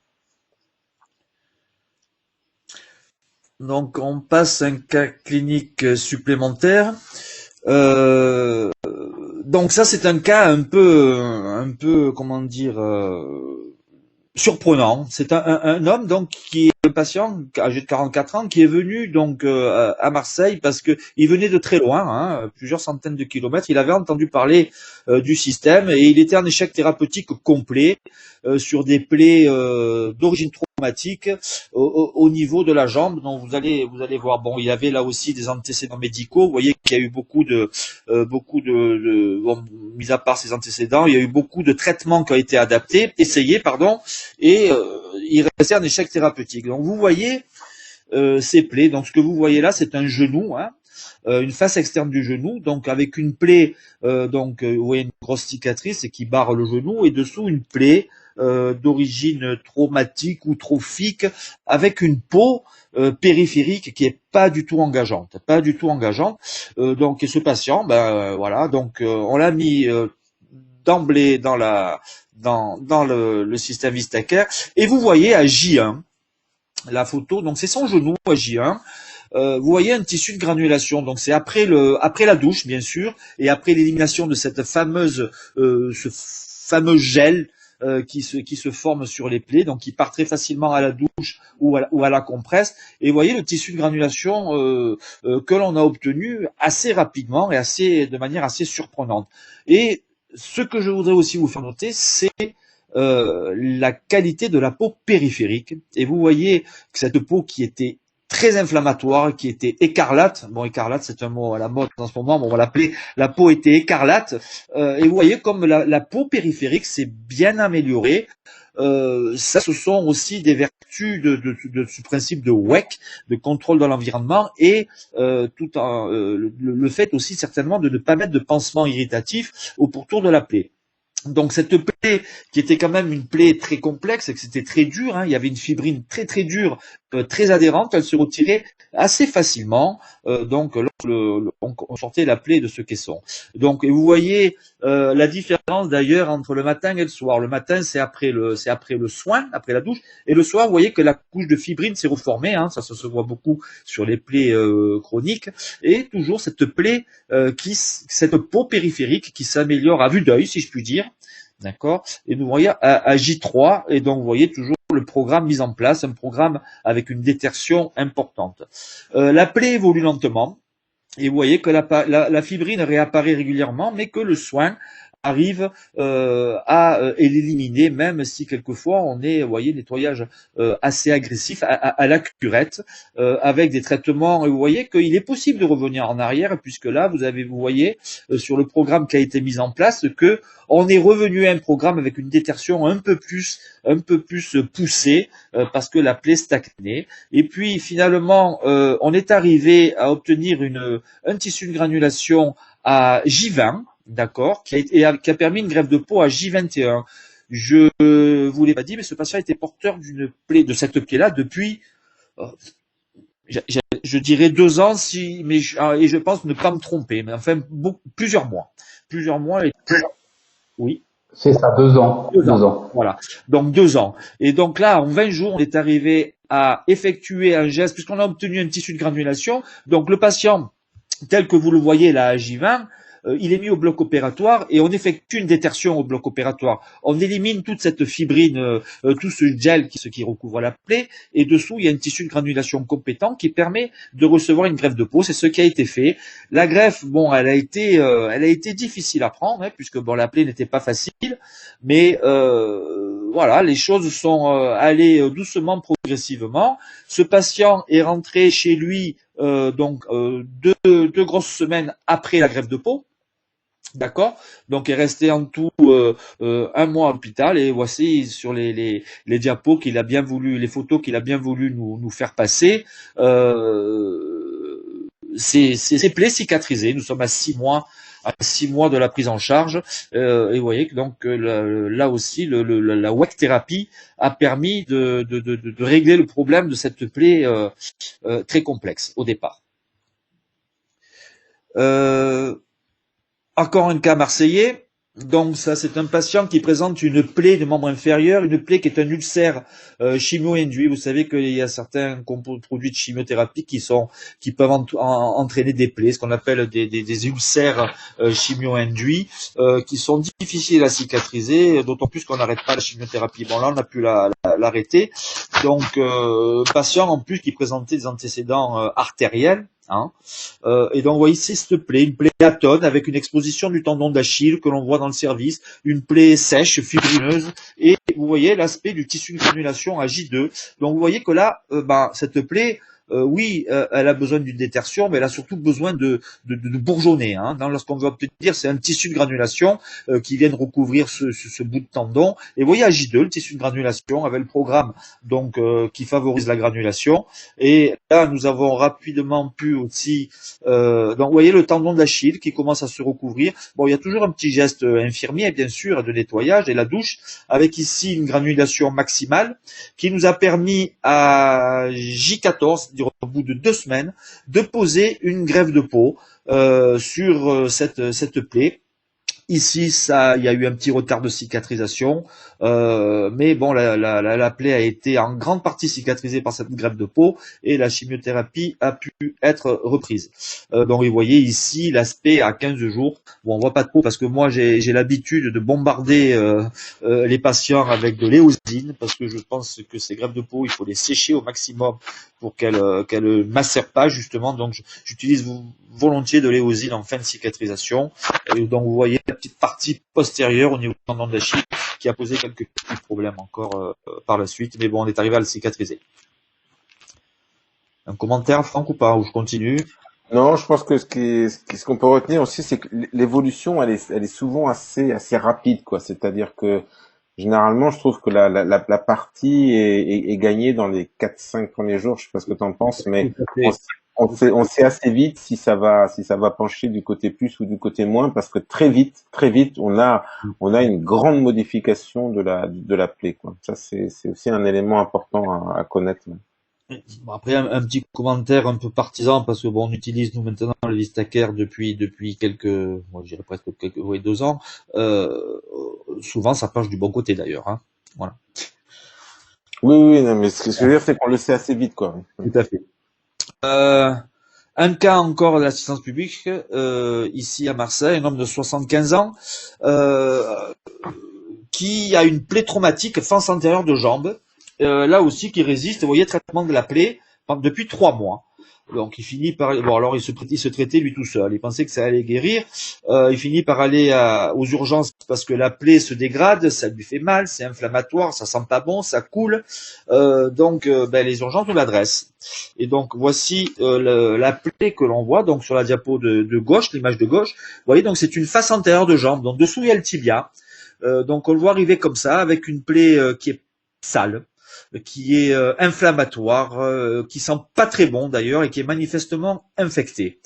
Donc, on passe à un cas clinique supplémentaire. Donc ça, c'est un cas un peu, comment dire, surprenant. C'est un homme donc qui est le patient âgé de 44 ans qui est venu donc à Marseille parce que il venait de très loin, hein, plusieurs centaines de kilomètres. Il avait entendu parler du système et il était en échec thérapeutique complet sur des plaies d'origine traumatique au niveau de la jambe. Donc vous allez voir. Bon, il y avait là aussi des antécédents médicaux. Vous voyez qu'il y a eu beaucoup de bon, mis à part ces antécédents, il y a eu beaucoup de traitements qui ont été essayés, et il restait un échec thérapeutique. Donc vous voyez ces plaies. Donc ce que vous voyez là, c'est un genou, hein, une face externe du genou, donc avec une plaie, vous voyez une grosse cicatrice qui barre le genou, et dessous une plaie d'origine traumatique ou trophique, avec une peau périphérique qui est pas du tout engageante, donc et ce patient, voilà, donc on l'a mis d'emblée dans le système Vistacare, et vous voyez à J1 la photo, donc c'est son genou à J1. Vous voyez un tissu de granulation, donc c'est après la douche bien sûr, et après l'élimination de ce fameux gel qui se forme sur les plaies, donc qui part très facilement à la douche ou à la compresse. Et vous voyez le tissu de granulation que l'on a obtenu assez rapidement et de manière assez surprenante. Et ce que je voudrais aussi vous faire noter, c'est la qualité de la peau périphérique. Et vous voyez que cette peau qui était très inflammatoire, qui était écarlate. Bon, écarlate, c'est un mot à la mode en ce moment, bon, on va l'appeler, la peau était écarlate. Et vous voyez comme la peau périphérique s'est bien améliorée. Ça, ce sont aussi des vertus de ce principe de WEC, de contrôle de l'environnement, et le fait aussi certainement de ne pas mettre de pansement irritatif au pourtour de la plaie. Donc cette plaie, qui était quand même une plaie très complexe, et que c'était très dur, hein, il y avait une fibrine très dure, très adhérente, elle se retirait assez facilement, donc on sortait la plaie de ce caisson. Donc, et vous voyez la différence d'ailleurs entre le matin et le soir. Le matin, c'est après le soin, après la douche, et le soir, vous voyez que la couche de fibrine s'est reformée, hein, ça se voit beaucoup sur les plaies chroniques, et toujours cette plaie, cette peau périphérique qui s'améliore à vue d'œil, si je puis dire. D'accord. Et nous voyons à J3, et donc vous voyez toujours le programme mis en place, un programme avec une détertion importante. La plaie évolue lentement, et vous voyez que la fibrine réapparaît régulièrement, mais que le soin arrive à l'éliminer, même si quelquefois on est, vous voyez, nettoyage assez agressif à la curette, avec des traitements. Et vous voyez qu'il est possible de revenir en arrière, puisque là, vous voyez sur le programme qui a été mis en place que on est revenu à un programme avec une détertion un peu plus poussée, parce que la plaie stagnait. Et puis finalement, on est arrivé à obtenir un tissu de granulation à J20. D'accord, qui a permis une greffe de peau à J21. Je vous l'ai pas dit, mais ce patient était porteur de cette plaie-là depuis, je dirais 2 ans, et je pense ne pas me tromper, mais enfin plusieurs mois. Oui. C'est ça, 2 ans. 2 ans. Voilà. Donc 2 ans. Et donc là, en 20 jours, on est arrivé à effectuer un geste, puisqu'on a obtenu un tissu de granulation. Donc le patient, tel que vous le voyez là à J20, il est mis au bloc opératoire et on effectue une détertion au bloc opératoire. On élimine toute cette fibrine, tout ce gel qui recouvre la plaie, et dessous il y a un tissu de granulation compétent qui permet de recevoir une greffe de peau. C'est ce qui a été fait. La greffe, bon, elle a été difficile à prendre, hein, puisque bon, la plaie n'était pas facile, mais voilà, les choses sont allées doucement, progressivement. Ce patient est rentré chez lui deux grosses semaines après la greffe de peau. D'accord. Donc, est resté en tout un mois à l'hôpital et voici sur les diapos qu'il a bien voulu, les photos qu'il a bien voulu nous faire passer. Ces plaies cicatrisées. Nous sommes à 6 mois de la prise en charge. Et vous voyez que donc là aussi, la WEC thérapie a permis de régler le problème de cette plaie très complexe au départ. Encore un cas marseillais. Donc ça, c'est un patient qui présente une plaie de membre inférieur, une plaie qui est un ulcère chimio-induit. Vous savez qu'il y a certains produits de chimiothérapie qui peuvent entraîner des plaies, ce qu'on appelle des ulcères chimio-induits, qui sont difficiles à cicatriser, d'autant plus qu'on n'arrête pas la chimiothérapie. Bon, là, on a pu l'arrêter. Donc, patient en plus qui présentait des antécédents artériels. Et donc, vous voyez ici cette plaie, une plaie atone avec une exposition du tendon d'Achille que l'on voit dans le service, une plaie sèche, fibrineuse, et vous voyez l'aspect du tissu de granulation à J2. Donc, vous voyez que là, cette plaie, oui, elle a besoin d'une détertion, mais elle a surtout besoin de bourgeonner. Lorsqu'on veut obtenir, c'est un tissu de granulation qui vient recouvrir ce bout de tendon. Et vous voyez à J2, le tissu de granulation avec le programme donc qui favorise la granulation. Et là, nous avons rapidement pu aussi, donc vous voyez le tendon d'Achille qui commence à se recouvrir. Bon, il y a toujours un petit geste infirmier, bien sûr, de nettoyage et la douche, avec ici une granulation maximale qui nous a permis à J14, au bout de 2 semaines, de poser une greffe de peau sur cette plaie. Ici, il y a eu un petit retard de cicatrisation, mais bon, la plaie a été en grande partie cicatrisée par cette greffe de peau et la chimiothérapie a pu être reprise. Donc, vous voyez ici l'aspect à 15 jours. Bon, on voit pas trop parce que moi, j'ai l'habitude de bombarder les patients avec de l'éosine parce que je pense que ces greffes de peau, il faut les sécher au maximum pour qu'elles ne macèrent pas justement. Donc, j'utilise volontiers de l'éosine en fin de cicatrisation. Et donc, vous voyez la petite partie postérieure au niveau du tendon d'Achille qui a posé quelques petits problèmes encore par la suite. Mais bon, on est arrivé à le cicatriser. Un commentaire, Franck, ou pas? Ou je continue? Non, je pense que ce qu'on peut retenir aussi, c'est que l'évolution, elle est souvent assez rapide, quoi. C'est-à-dire que généralement, je trouve que la partie est gagnée dans les 4-5 premiers jours. Je sais pas ce que tu en penses, mais on sait assez vite si ça va pencher du côté plus ou du côté moins, parce que très vite, on a une grande modification de la plaie, quoi. Ça, c'est aussi un élément important à connaître. Après, un petit commentaire un peu partisan, parce que bon, on utilise nous maintenant le Vistacare depuis quelques, moi je dirais presque 2 ans. Souvent, ça penche du bon côté d'ailleurs. Voilà. Oui, non, mais ce que je veux dire, c'est qu'on le sait assez vite, quoi. Tout à fait. Un cas encore de l'assistance publique, ici à Marseille, un homme de 75 ans, qui a une plaie traumatique face antérieure de jambe, là aussi qui résiste, vous voyez, traitement de la plaie depuis 3 mois. Donc il finit par, bon alors il se traitait lui tout seul, il pensait que ça allait guérir, il finit par aller aux urgences parce que la plaie se dégrade, ça lui fait mal, c'est inflammatoire, ça sent pas bon, ça coule, donc les urgences nous l'adressent. Et donc voici la plaie que l'on voit donc sur la diapo de gauche, l'image de gauche, vous voyez donc c'est une face antérieure de jambe, donc dessous il y a le tibia, donc on le voit arriver comme ça avec une plaie qui est sale, qui est inflammatoire, qui sent pas très bon d'ailleurs et qui est manifestement infecté.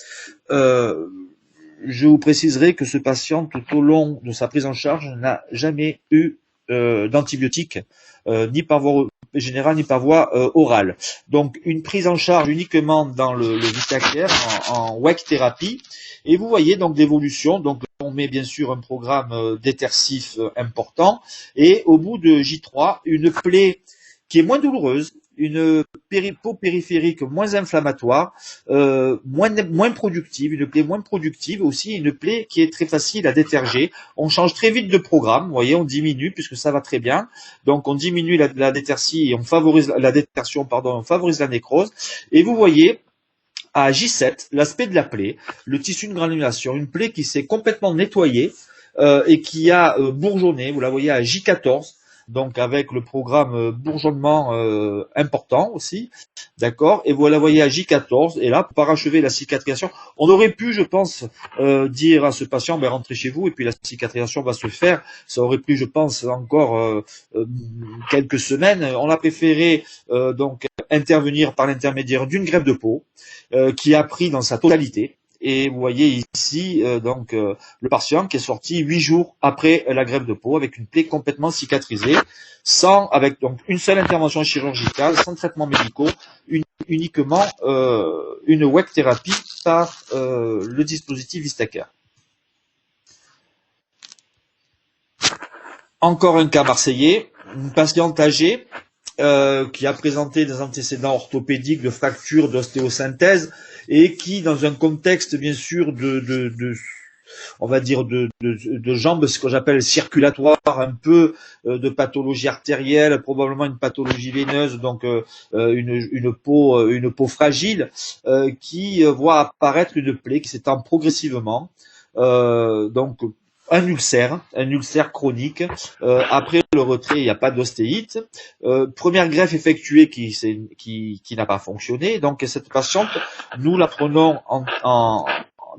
Je vous préciserai que ce patient, tout au long de sa prise en charge, n'a jamais eu d'antibiotiques, ni par voie générale ni par voie orale. Donc une prise en charge uniquement dans le Vistacare en WEC thérapie. Et vous voyez donc l'évolution. Donc on met bien sûr un programme détersif important. Et au bout de J3, une plaie qui est moins douloureuse, une peau périphérique moins inflammatoire, moins productive, une plaie moins productive, aussi une plaie qui est très facile à déterger. On change très vite de programme, vous voyez, on diminue puisque ça va très bien. Donc on diminue la détertie et on favorise la détertion, on favorise la nécrose. Et vous voyez à J7 l'aspect de la plaie, le tissu de granulation, une plaie qui s'est complètement nettoyée et qui a bourgeonné. Vous la voyez à J14. donc avec le programme bourgeonnement important aussi, d'accord. Et voilà, voyez à J14, et là, pour parachever la cicatrisation, on aurait pu, je pense, dire à ce patient, ben, rentrez chez vous, et puis la cicatrisation va se faire. Ça aurait pris, je pense, encore quelques semaines. On a préféré donc intervenir par l'intermédiaire d'une greffe de peau qui a pris dans sa totalité. Et vous voyez ici donc le patient qui est sorti 8 jours après la greffe de peau avec une plaie complètement cicatrisée, avec donc une seule intervention chirurgicale, sans traitement médicaux, uniquement une WEC thérapie par le dispositif Vistacare. Encore un cas marseillais, une patiente âgée qui a présenté des antécédents orthopédiques de fractures d'ostéosynthèse et qui, dans un contexte bien sûr on va dire de jambes, ce que j'appelle circulatoire, un peu de pathologie artérielle, probablement une pathologie veineuse, donc une peau fragile, qui voit apparaître une plaie qui s'étend progressivement, donc un ulcère chronique. Après le retrait, il n'y a pas d'ostéite. Première greffe effectuée qui n'a pas fonctionné. Donc cette patiente, nous la prenons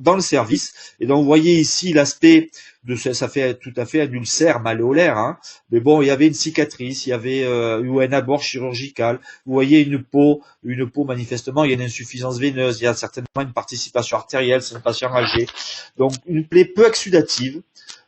dans le service. Et donc vous voyez ici l'aspect de ça fait tout à fait un ulcère malléolaire, hein. Mais bon, il y avait une cicatrice, il y avait eu un abord chirurgical. Vous voyez une peau manifestement, il y a une insuffisance veineuse, il y a certainement une participation artérielle, c'est un patient âgé. Donc une plaie peu exsudative,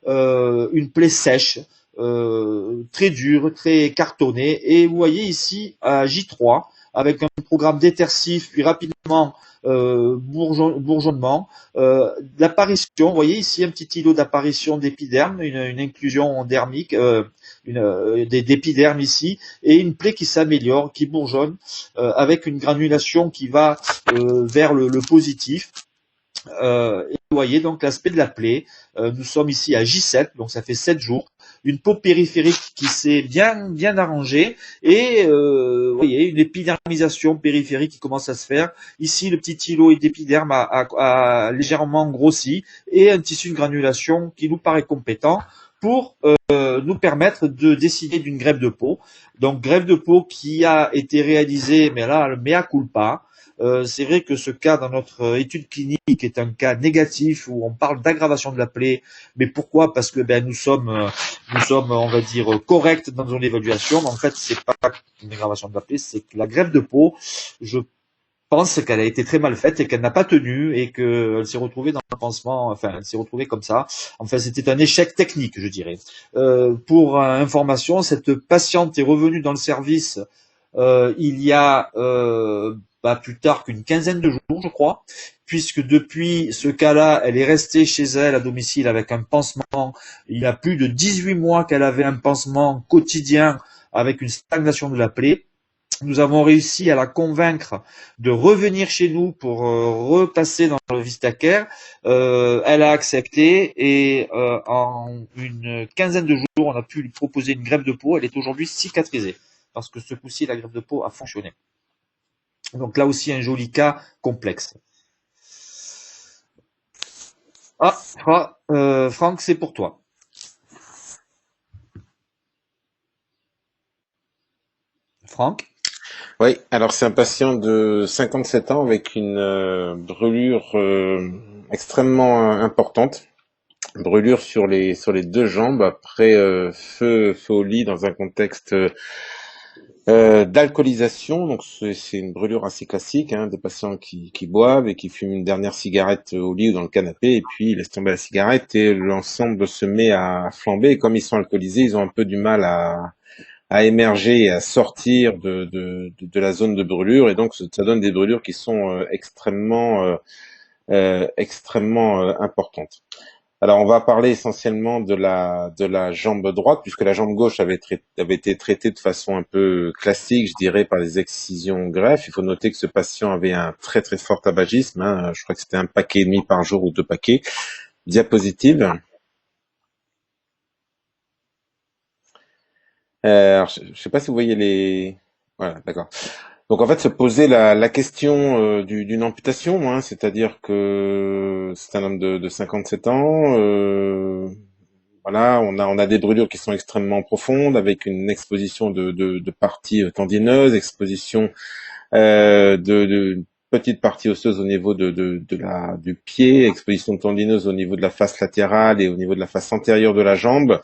une plaie sèche, très dure, très cartonnée. Et vous voyez ici à J3, avec un programme détersif, puis rapidement bourgeonnement, l'apparition, vous voyez ici un petit îlot d'apparition d'épiderme, une inclusion dermique, d'épiderme ici, et une plaie qui s'améliore, qui bourgeonne, avec une granulation qui va vers le positif. Et vous voyez donc l'aspect de la plaie. Nous sommes ici à J7, donc ça fait 7 jours. Une peau périphérique qui s'est bien arrangée et vous voyez une épidermisation périphérique qui commence à se faire. Ici, le petit îlot d'épiderme a légèrement grossi et un tissu de granulation qui nous paraît compétent pour nous permettre de décider d'une greffe de peau. Donc greffe de peau qui a été réalisée, mais là, le mea culpa. C'est vrai que ce cas dans notre étude clinique est un cas négatif où on parle d'aggravation de la plaie. Mais pourquoi? Parce que nous sommes, on va dire, corrects dans nos évaluations. Mais en fait, c'est pas une aggravation de la plaie, c'est que la greffe de peau, je pense qu'elle a été très mal faite et qu'elle n'a pas tenu et qu'elle s'est retrouvée dans le pansement, enfin, elle s'est retrouvée comme ça. Enfin, c'était un échec technique, je dirais. Pour information, cette patiente est revenue dans le service il y a plus tard qu'une quinzaine de jours, je crois, puisque depuis ce cas-là, elle est restée chez elle à domicile avec un pansement. Il y a plus de 18 mois qu'elle avait un pansement quotidien avec une stagnation de la plaie. Nous avons réussi à la convaincre de revenir chez nous pour repasser dans le Vistacare. Elle a accepté et en une quinzaine de jours, on a pu lui proposer une greffe de peau. Elle est aujourd'hui cicatrisée parce que ce coup-ci, la greffe de peau a fonctionné. Donc là aussi, un joli cas complexe. Franck, c'est pour toi. Franck? Oui, alors c'est un patient de 57 ans avec une brûlure extrêmement importante. Brûlure sur les deux jambes après feu au lit dans un contexte d'alcoolisation. Donc c'est une brûlure assez classique, hein, des patients qui boivent et qui fument une dernière cigarette au lit ou dans le canapé et puis ils laissent tomber la cigarette et l'ensemble se met à flamber. Et comme ils sont alcoolisés, ils ont un peu du mal à émerger et à sortir de la zone de brûlure, et donc ça donne des brûlures qui sont extrêmement importantes. Alors on va parler essentiellement de la jambe droite, puisque la jambe gauche avait été traitée de façon un peu classique, je dirais, par des excisions greffes. Il faut noter que ce patient avait un très très fort tabagisme, hein. Je crois que c'était 1,5 paquet par jour ou 2 paquets. Diapositive. Alors, je sais pas si vous voyez les... Voilà, d'accord. Donc en fait, se poser la question d'une amputation, hein, c'est-à-dire que c'est un homme de 57 ans, voilà, on a des brûlures qui sont extrêmement profondes avec une exposition de parties tendineuses, exposition de petite partie osseuse au niveau du pied, exposition tendineuse au niveau de la face latérale et au niveau de la face antérieure de la jambe.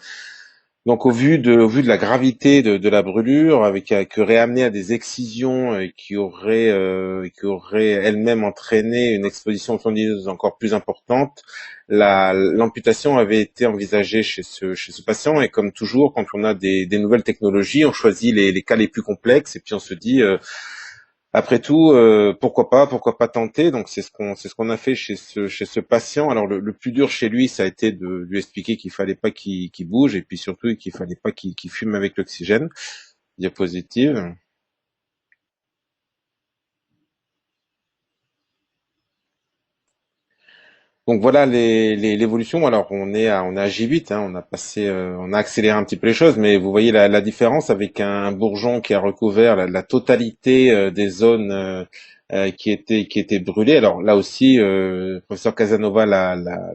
Donc au vu de la gravité de la brûlure, qui aurait amené à des excisions qui auraient elles-mêmes entraîné une exposition tendineuse encore plus importante, l'amputation avait été envisagée chez ce patient. Et comme toujours, quand on a des nouvelles technologies, on choisit les cas les plus complexes et puis on se dit après tout, pourquoi pas tenter. Donc c'est ce qu'on a fait chez ce patient. Alors le plus dur chez lui, ça a été de lui expliquer qu'il fallait pas qu'il bouge et puis surtout qu'il fallait pas qu'il fume avec l'oxygène. Diapositive. Donc voilà l'évolution. Alors on est à J8, hein, on a accéléré un petit peu les choses, mais vous voyez la différence avec un bourgeon qui a recouvert la totalité des zones qui étaient brûlées. Alors là aussi, le professeur Casanova l'a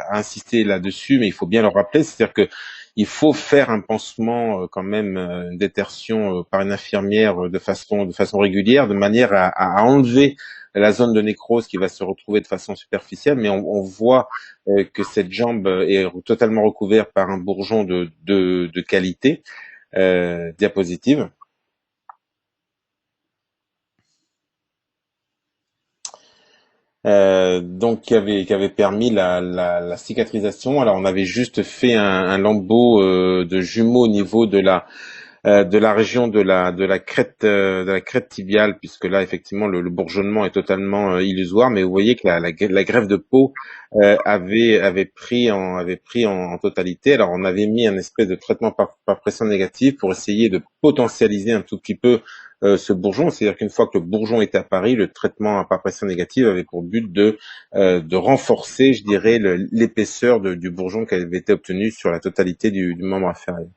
insisté là-dessus, mais il faut bien le rappeler, c'est-à-dire que il faut faire un pansement quand même, une détertion par une infirmière de façon régulière, de manière à enlever la zone de nécrose qui va se retrouver de façon superficielle, mais on voit que cette jambe est totalement recouverte par un bourgeon de qualité. Diapositive. Donc qui avait permis la cicatrisation. Alors on avait juste fait un lambeau de jumeaux au niveau de la région de la crête tibiale, puisque là effectivement le bourgeonnement est totalement illusoire, mais vous voyez que la greffe de peau avait pris en totalité. Alors on avait mis un espèce de traitement par pression négative pour essayer de potentialiser un tout petit peu ce bourgeon, c'est-à-dire qu'une fois que le bourgeon était apparu, le traitement par pression négative avait pour but de renforcer, je dirais, l'épaisseur du bourgeon qui avait été obtenu sur la totalité du membre inférieur.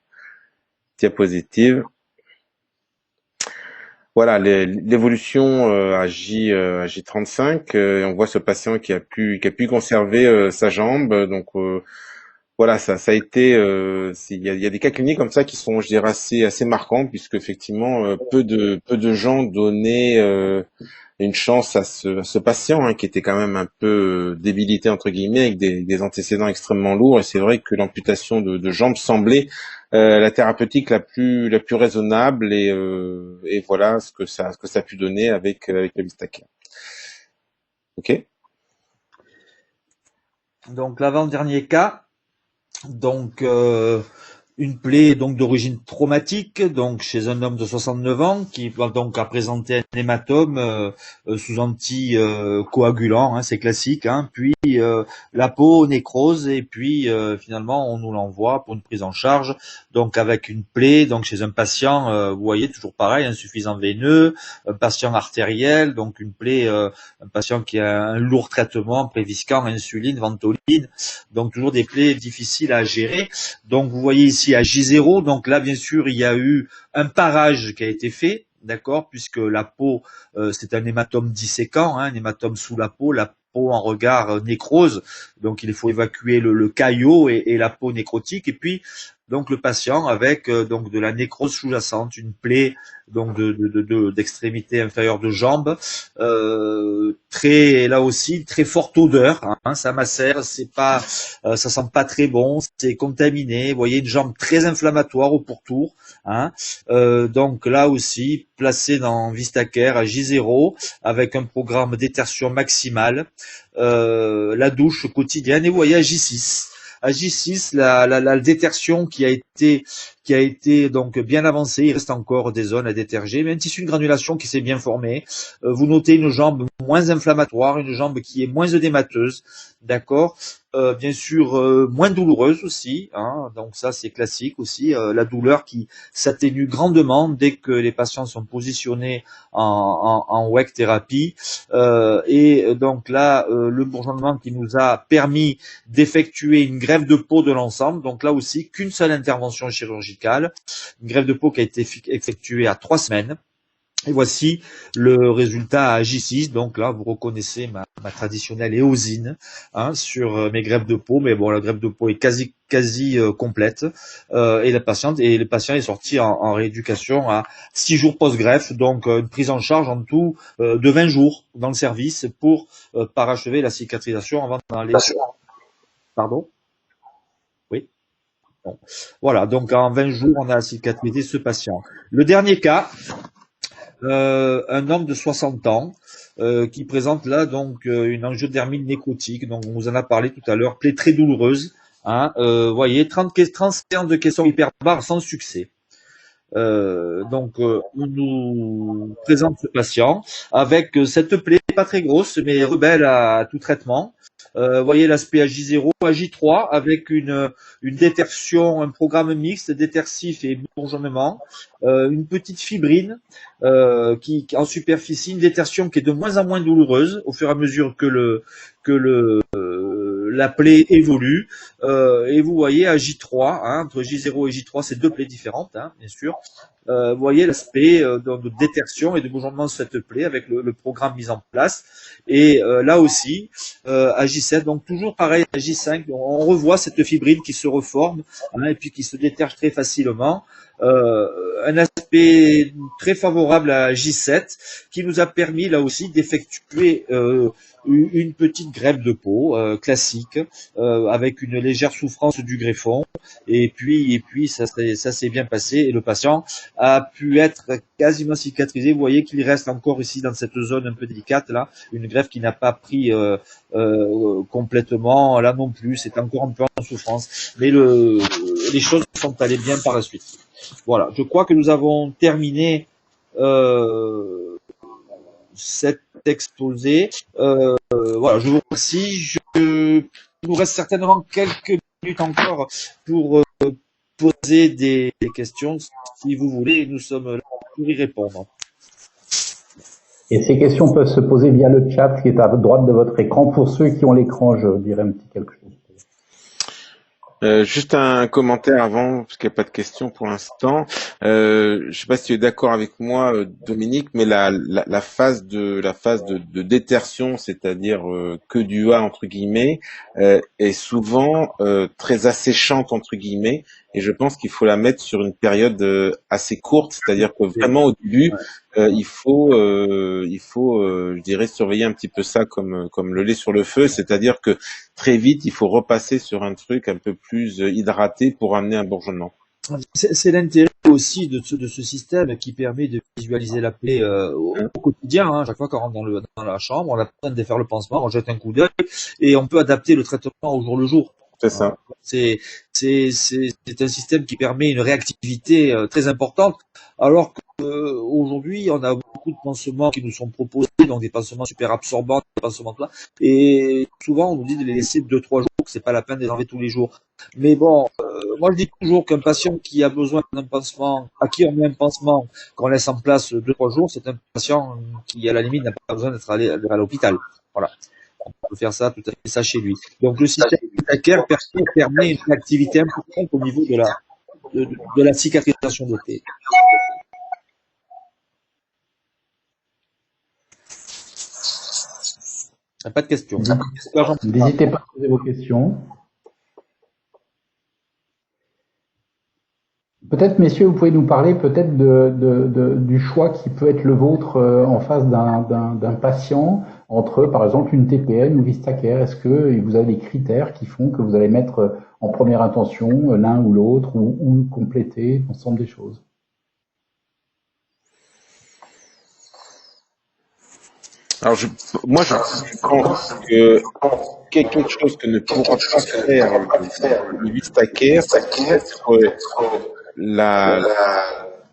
Diapositive. Voilà l'évolution à J35. On voit ce patient qui a pu conserver sa jambe. Donc voilà, ça a été. Il y a des cas cliniques comme ça qui sont, je dirais, assez marquants, puisque effectivement peu de gens donnaient une chance à ce patient, hein, qui était quand même un peu débilité entre guillemets, avec des antécédents extrêmement lourds. Et c'est vrai que l'amputation de jambes semblait la thérapeutique la plus raisonnable, et voilà ce que ça a pu donner avec le Vistacare. Ok. Donc l'avant-dernier cas, donc une plaie donc d'origine traumatique, donc chez un homme de 69 ans qui donc a présenté un hématome sous anticoagulant, hein, c'est classique, hein, puis la peau nécrose, et puis finalement on nous l'envoie pour une prise en charge, donc avec une plaie, donc chez un patient, vous voyez, toujours pareil, insuffisant veineux, un patient artériel, donc une plaie, un patient qui a un lourd traitement, Préviscan, insuline, Ventoline, donc toujours des plaies difficiles à gérer. Donc vous voyez ici à J0, donc là bien sûr il y a eu un parage qui a été fait, d'accord, puisque la peau, c'est un hématome disséquant, hein, un hématome sous la peau en regard nécrose, donc il faut évacuer le caillot et la peau nécrotique, et puis donc le patient avec donc de la nécrose sous-jacente, une plaie donc d'extrémité inférieure de jambe, là aussi très forte odeur, hein, ça macère, c'est pas, ça sent pas très bon, c'est contaminé. Vous voyez une jambe très inflammatoire au pourtour, hein. Donc là aussi placé dans Vistacare à J0 avec un programme d'étertion maximale, la douche quotidienne, et vous voyez à J6. À J6, la détertion qui a été donc bien avancée, il reste encore des zones à déterger, mais un tissu de granulation qui s'est bien formé. Vous notez une jambe moins inflammatoire, une jambe qui est moins œdémateuse, d'accord. Bien sûr, moins douloureuse aussi, hein, donc ça c'est classique aussi, la douleur qui s'atténue grandement dès que les patients sont positionnés en WEC thérapie, et donc là le bourgeonnement qui nous a permis d'effectuer une greffe de peau de l'ensemble, donc là aussi qu'une seule intervention chirurgicale, une greffe de peau qui a été effectuée à 3 semaines. Et voici le résultat à J6. Donc là, vous reconnaissez ma traditionnelle éosine sur mes greffes de peau. Mais bon, la greffe de peau est quasi complète. Et le patient est sorti en rééducation à 6 jours post-greffe. Donc une prise en charge en tout de 20 jours dans le service pour parachever la cicatrisation avant d'aller... Pardon ? Oui. Bon. Voilà, donc en 20 jours, on a cicatrisé ce patient. Le dernier cas... un homme de 60 ans qui présente là donc une angiodermie nécrotique. Donc on vous en a parlé tout à l'heure, plaie très douloureuse. Voyez, 30 séances de questions hyperbares sans succès. On nous présente ce patient avec cette plaie pas très grosse mais rebelle à tout traitement. Voyez l'aspect AJ0, AJ3 avec une détertion, un programme mixte détersif et bourgeonnement, une petite fibrine qui en superficie, une détertion qui est de moins en moins douloureuse au fur et à mesure que la plaie évolue. Et vous voyez AJ3, entre J0 et J3, c'est deux plaies différentes, bien sûr. Vous voyez l'aspect de détertion et de bourgeonnement de cette plaie avec le programme mis en place. Et là aussi, à J7, donc toujours pareil à J5, on revoit cette fibrine qui se reforme et puis qui se déterre très facilement. Un aspect très favorable à J7 qui nous a permis là aussi d'effectuer une petite greffe de peau classique avec une légère souffrance du greffon et puis ça s'est bien passé et le patient a pu être quasiment cicatrisé. Vous voyez qu'il reste encore ici dans cette zone un peu délicate là, une greffe qui n'a pas pris complètement là non plus, c'est encore un peu en souffrance, mais les choses sont allées bien par la suite. Voilà, je crois que nous avons terminé cet exposé. Voilà, je vous remercie. Il nous reste certainement quelques minutes encore pour poser des questions, si vous voulez. Nous sommes là pour y répondre. Et ces questions peuvent se poser via le chat qui est à droite de votre écran. Pour ceux qui ont l'écran, je dirais un petit quelque chose. Juste un commentaire avant, parce qu'il n'y a pas de questions pour l'instant. Je ne sais pas si tu es d'accord avec moi, Dominique, mais la phase de détertion, c'est-à-dire que du A entre guillemets, est souvent très asséchante entre guillemets, et je pense qu'il faut la mettre sur une période assez courte, c'est-à-dire que vraiment au début, il faut, je dirais, surveiller un petit peu ça comme le lait sur le feu, c'est-à-dire que très vite, il faut repasser sur un truc un peu plus hydraté pour amener un bourgeonnement. C'est l'intérêt aussi de ce système qui permet de visualiser la plaie au quotidien. Chaque fois qu'on rentre dans la chambre, on a besoin de faire le pansement, on jette un coup d'œil et on peut adapter le traitement au jour le jour. C'est ça. C'est un système qui permet une réactivité très importante, alors qu'aujourd'hui, on a beaucoup de pansements qui nous sont proposés, donc des pansements super absorbants, des pansements plats, et souvent on nous dit de les laisser 2-3 jours, que c'est pas la peine de les enlever tous les jours. Mais bon, moi je dis toujours qu'un patient qui a besoin d'un pansement, à qui on met un pansement, qu'on laisse en place 2-3 jours, c'est un patient qui à la limite n'a pas besoin d'être allé à l'hôpital. Voilà. On peut faire ça, tout à fait ça chez lui. Donc le système Vistacare permet une activité importante au niveau de la cicatrisation de plaie. Pas de questions. N'hésitez pas à poser vos questions. Peut-être, messieurs, vous pouvez nous parler peut-être du choix qui peut être le vôtre en face d'un patient entre, par exemple, une TPN ou Vistacare. Est-ce que vous avez des critères qui font que vous allez mettre en première intention l'un ou l'autre ou compléter l'ensemble des choses? Alors, moi, je pense que quelque chose que ne pourra pas faire le Vistacare, c'est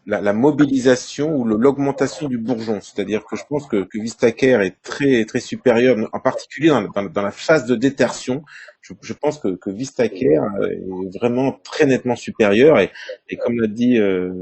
la mobilisation ou l'augmentation du bourgeon. C'est-à-dire que je pense que Vistacare est très, très supérieur, en particulier dans la phase de détertion. Je pense que Vistacare est vraiment très nettement supérieur et comme l'a dit le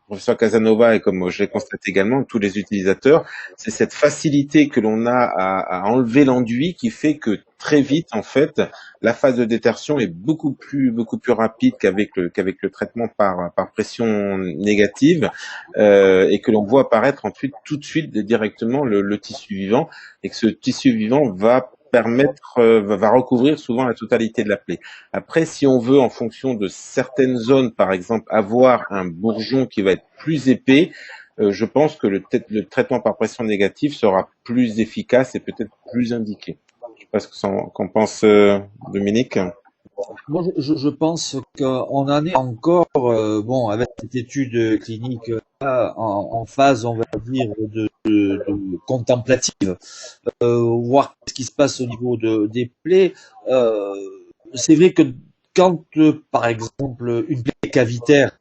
professeur Casanova et comme je l'ai constaté également, tous les utilisateurs, c'est cette facilité que l'on a à enlever l'enduit qui fait que très vite, en fait, la phase de détertion est beaucoup plus rapide qu'avec le traitement par pression négative, et que l'on voit apparaître ensuite tout de suite directement le tissu vivant, et que ce tissu vivant va va recouvrir souvent la totalité de la plaie. Après, si on veut, en fonction de certaines zones, par exemple, avoir un bourgeon qui va être plus épais, je pense que le traitement par pression négative sera plus efficace et peut-être plus indiqué. Je sais pas ce qu'en pense Dominique. Moi, je pense qu'on en est encore, bon, avec cette étude clinique en phase, on va dire, de contemplative, voir ce qui se passe au niveau des plaies. C'est vrai que quand, par exemple, une plaie cavitaire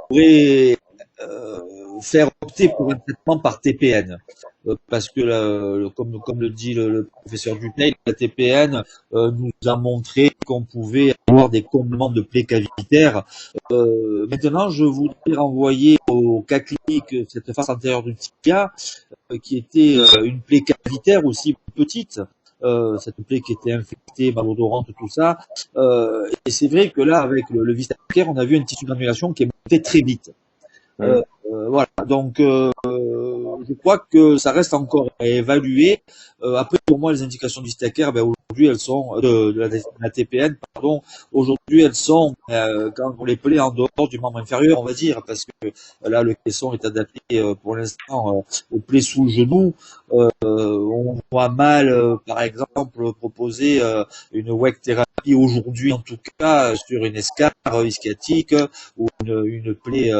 pourrait faire opter pour un traitement par TPN. Parce que, comme le dit le professeur Duteil, la TPN nous a montré qu'on pouvait avoir des comblements de plaies cavitaires. Maintenant, je voudrais renvoyer au cas clinique cette face antérieure du tibia, qui était une plaie cavitaire aussi petite. Cette plaie qui était infectée, malodorante, tout ça. Et c'est vrai que là, avec le Vistacare, on a vu une tissu d'annulation qui est monté très vite. Voilà, donc je crois que ça reste encore à évaluer. Après, pour moi, les indications du Vistacare, aujourd'hui, elles sont de la TPN, pardon. Aujourd'hui, elles sont quand on les plaies en dehors du membre inférieur, on va dire, parce que là, le caisson est adapté pour l'instant aux plaies sous le genou. On voit mal, par exemple, proposer une WEC thérapie aujourd'hui, en tout cas, sur une escarre ischiatique ou une plaie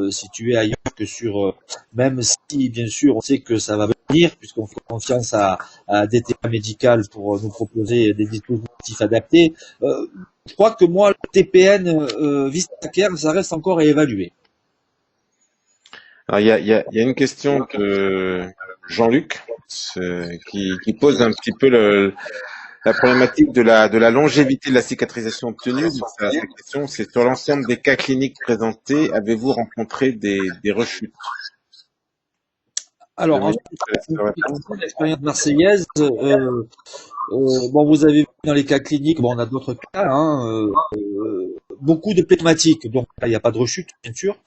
située ailleurs que sur, même si bien sûr on sait que ça va venir, puisqu'on fait confiance à DTA médical pour nous proposer des dispositifs adaptés. Je crois que moi, le TPN Vistacare, ça reste encore à évaluer. Alors, il y a une question de Jean-Luc qui pose un petit peu la problématique de la longévité de la cicatrisation obtenue. Sa question, c'est sur l'ensemble des cas cliniques présentés, avez-vous rencontré des rechutes? Alors, l'expérience marseillaise, bon, vous avez vu dans les cas cliniques, bon, on a d'autres cas, hein, beaucoup de pléumatiques, donc là, il n'y a pas de rechute, bien sûr.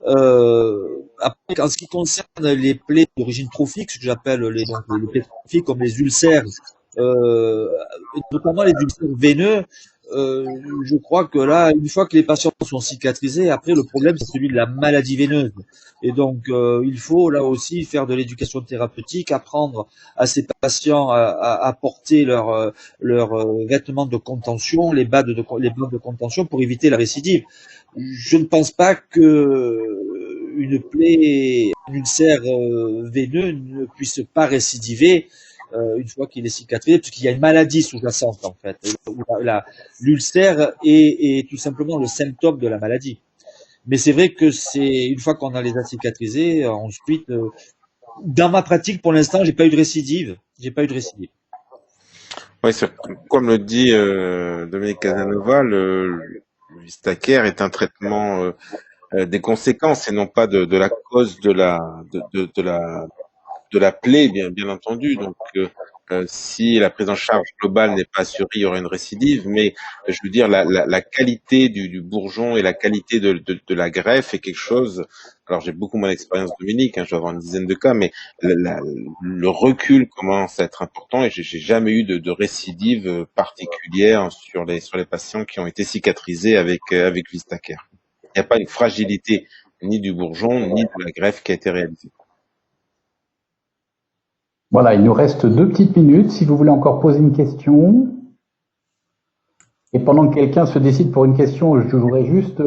Après, en ce qui concerne les plaies d'origine trophique, ce que j'appelle les plaies trophiques comme les ulcères, notamment les ulcères veineux, je crois que là, une fois que les patients sont cicatrisés, après le problème c'est celui de la maladie veineuse. Et donc il faut là aussi faire de l'éducation thérapeutique, apprendre à ces patients à porter leurs vêtements de contention, les bandes de contention pour éviter la récidive. Je ne pense pas que une plaie, un ulcère veineux ne puisse pas récidiver une fois qu'il est cicatrisé, puisqu'il y a une maladie sous-jacente en fait. L'ulcère est tout simplement le symptôme de la maladie. Mais c'est vrai que c'est une fois qu'on a les a cicatrisés, ensuite, dans ma pratique pour l'instant, j'ai pas eu de récidive. Oui, comme le dit Dominique Casanova, le Vistacare est un traitement des conséquences et non pas de la cause de la plaie, bien entendu. Donc, si la prise en charge globale n'est pas assurée, il y aura une récidive. Mais je veux dire, la qualité du bourgeon et la qualité de la greffe est quelque chose. Alors, j'ai beaucoup moins d'expérience, Dominique. Je dois avoir une dizaine de cas, mais le recul commence à être important et j'ai jamais eu de récidive particulière sur les patients qui ont été cicatrisés avec Vistacare. Il n'y a pas une fragilité ni du bourgeon ni de la greffe qui a été réalisée. Voilà, il nous reste 2 petites minutes. Si vous voulez encore poser une question. Et pendant que quelqu'un se décide pour une question, je voudrais juste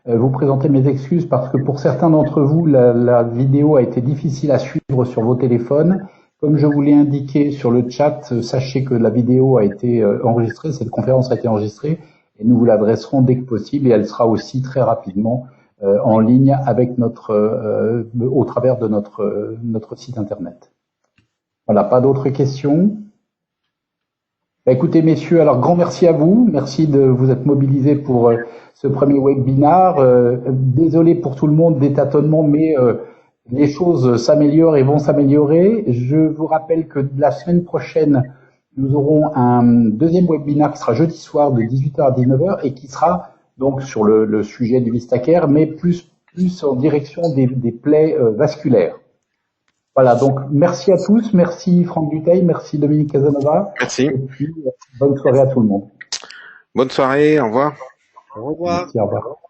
vous présenter mes excuses parce que pour certains d'entre vous, la vidéo a été difficile à suivre sur vos téléphones. Comme je vous l'ai indiqué sur le chat, sachez que la vidéo a été enregistrée, cette conférence a été enregistrée et nous vous l'adresserons dès que possible et elle sera aussi très rapidement en ligne avec au travers de notre site internet. Voilà, pas d'autres questions. Écoutez, messieurs, alors grand merci à vous. Merci de vous être mobilisés pour ce premier webinaire. Désolé pour tout le monde des tâtonnements, mais les choses s'améliorent et vont s'améliorer. Je vous rappelle que la semaine prochaine, nous aurons un deuxième webinaire qui sera jeudi soir de 18h à 19h et qui sera donc sur le sujet du Vistacare, mais plus en direction des plaies vasculaires. Voilà, donc merci à tous, merci Franck Dutheil, merci Dominique Casanova. Merci. Et puis, bonne soirée à tout le monde. Bonne soirée, au revoir. Au revoir. Merci, au revoir.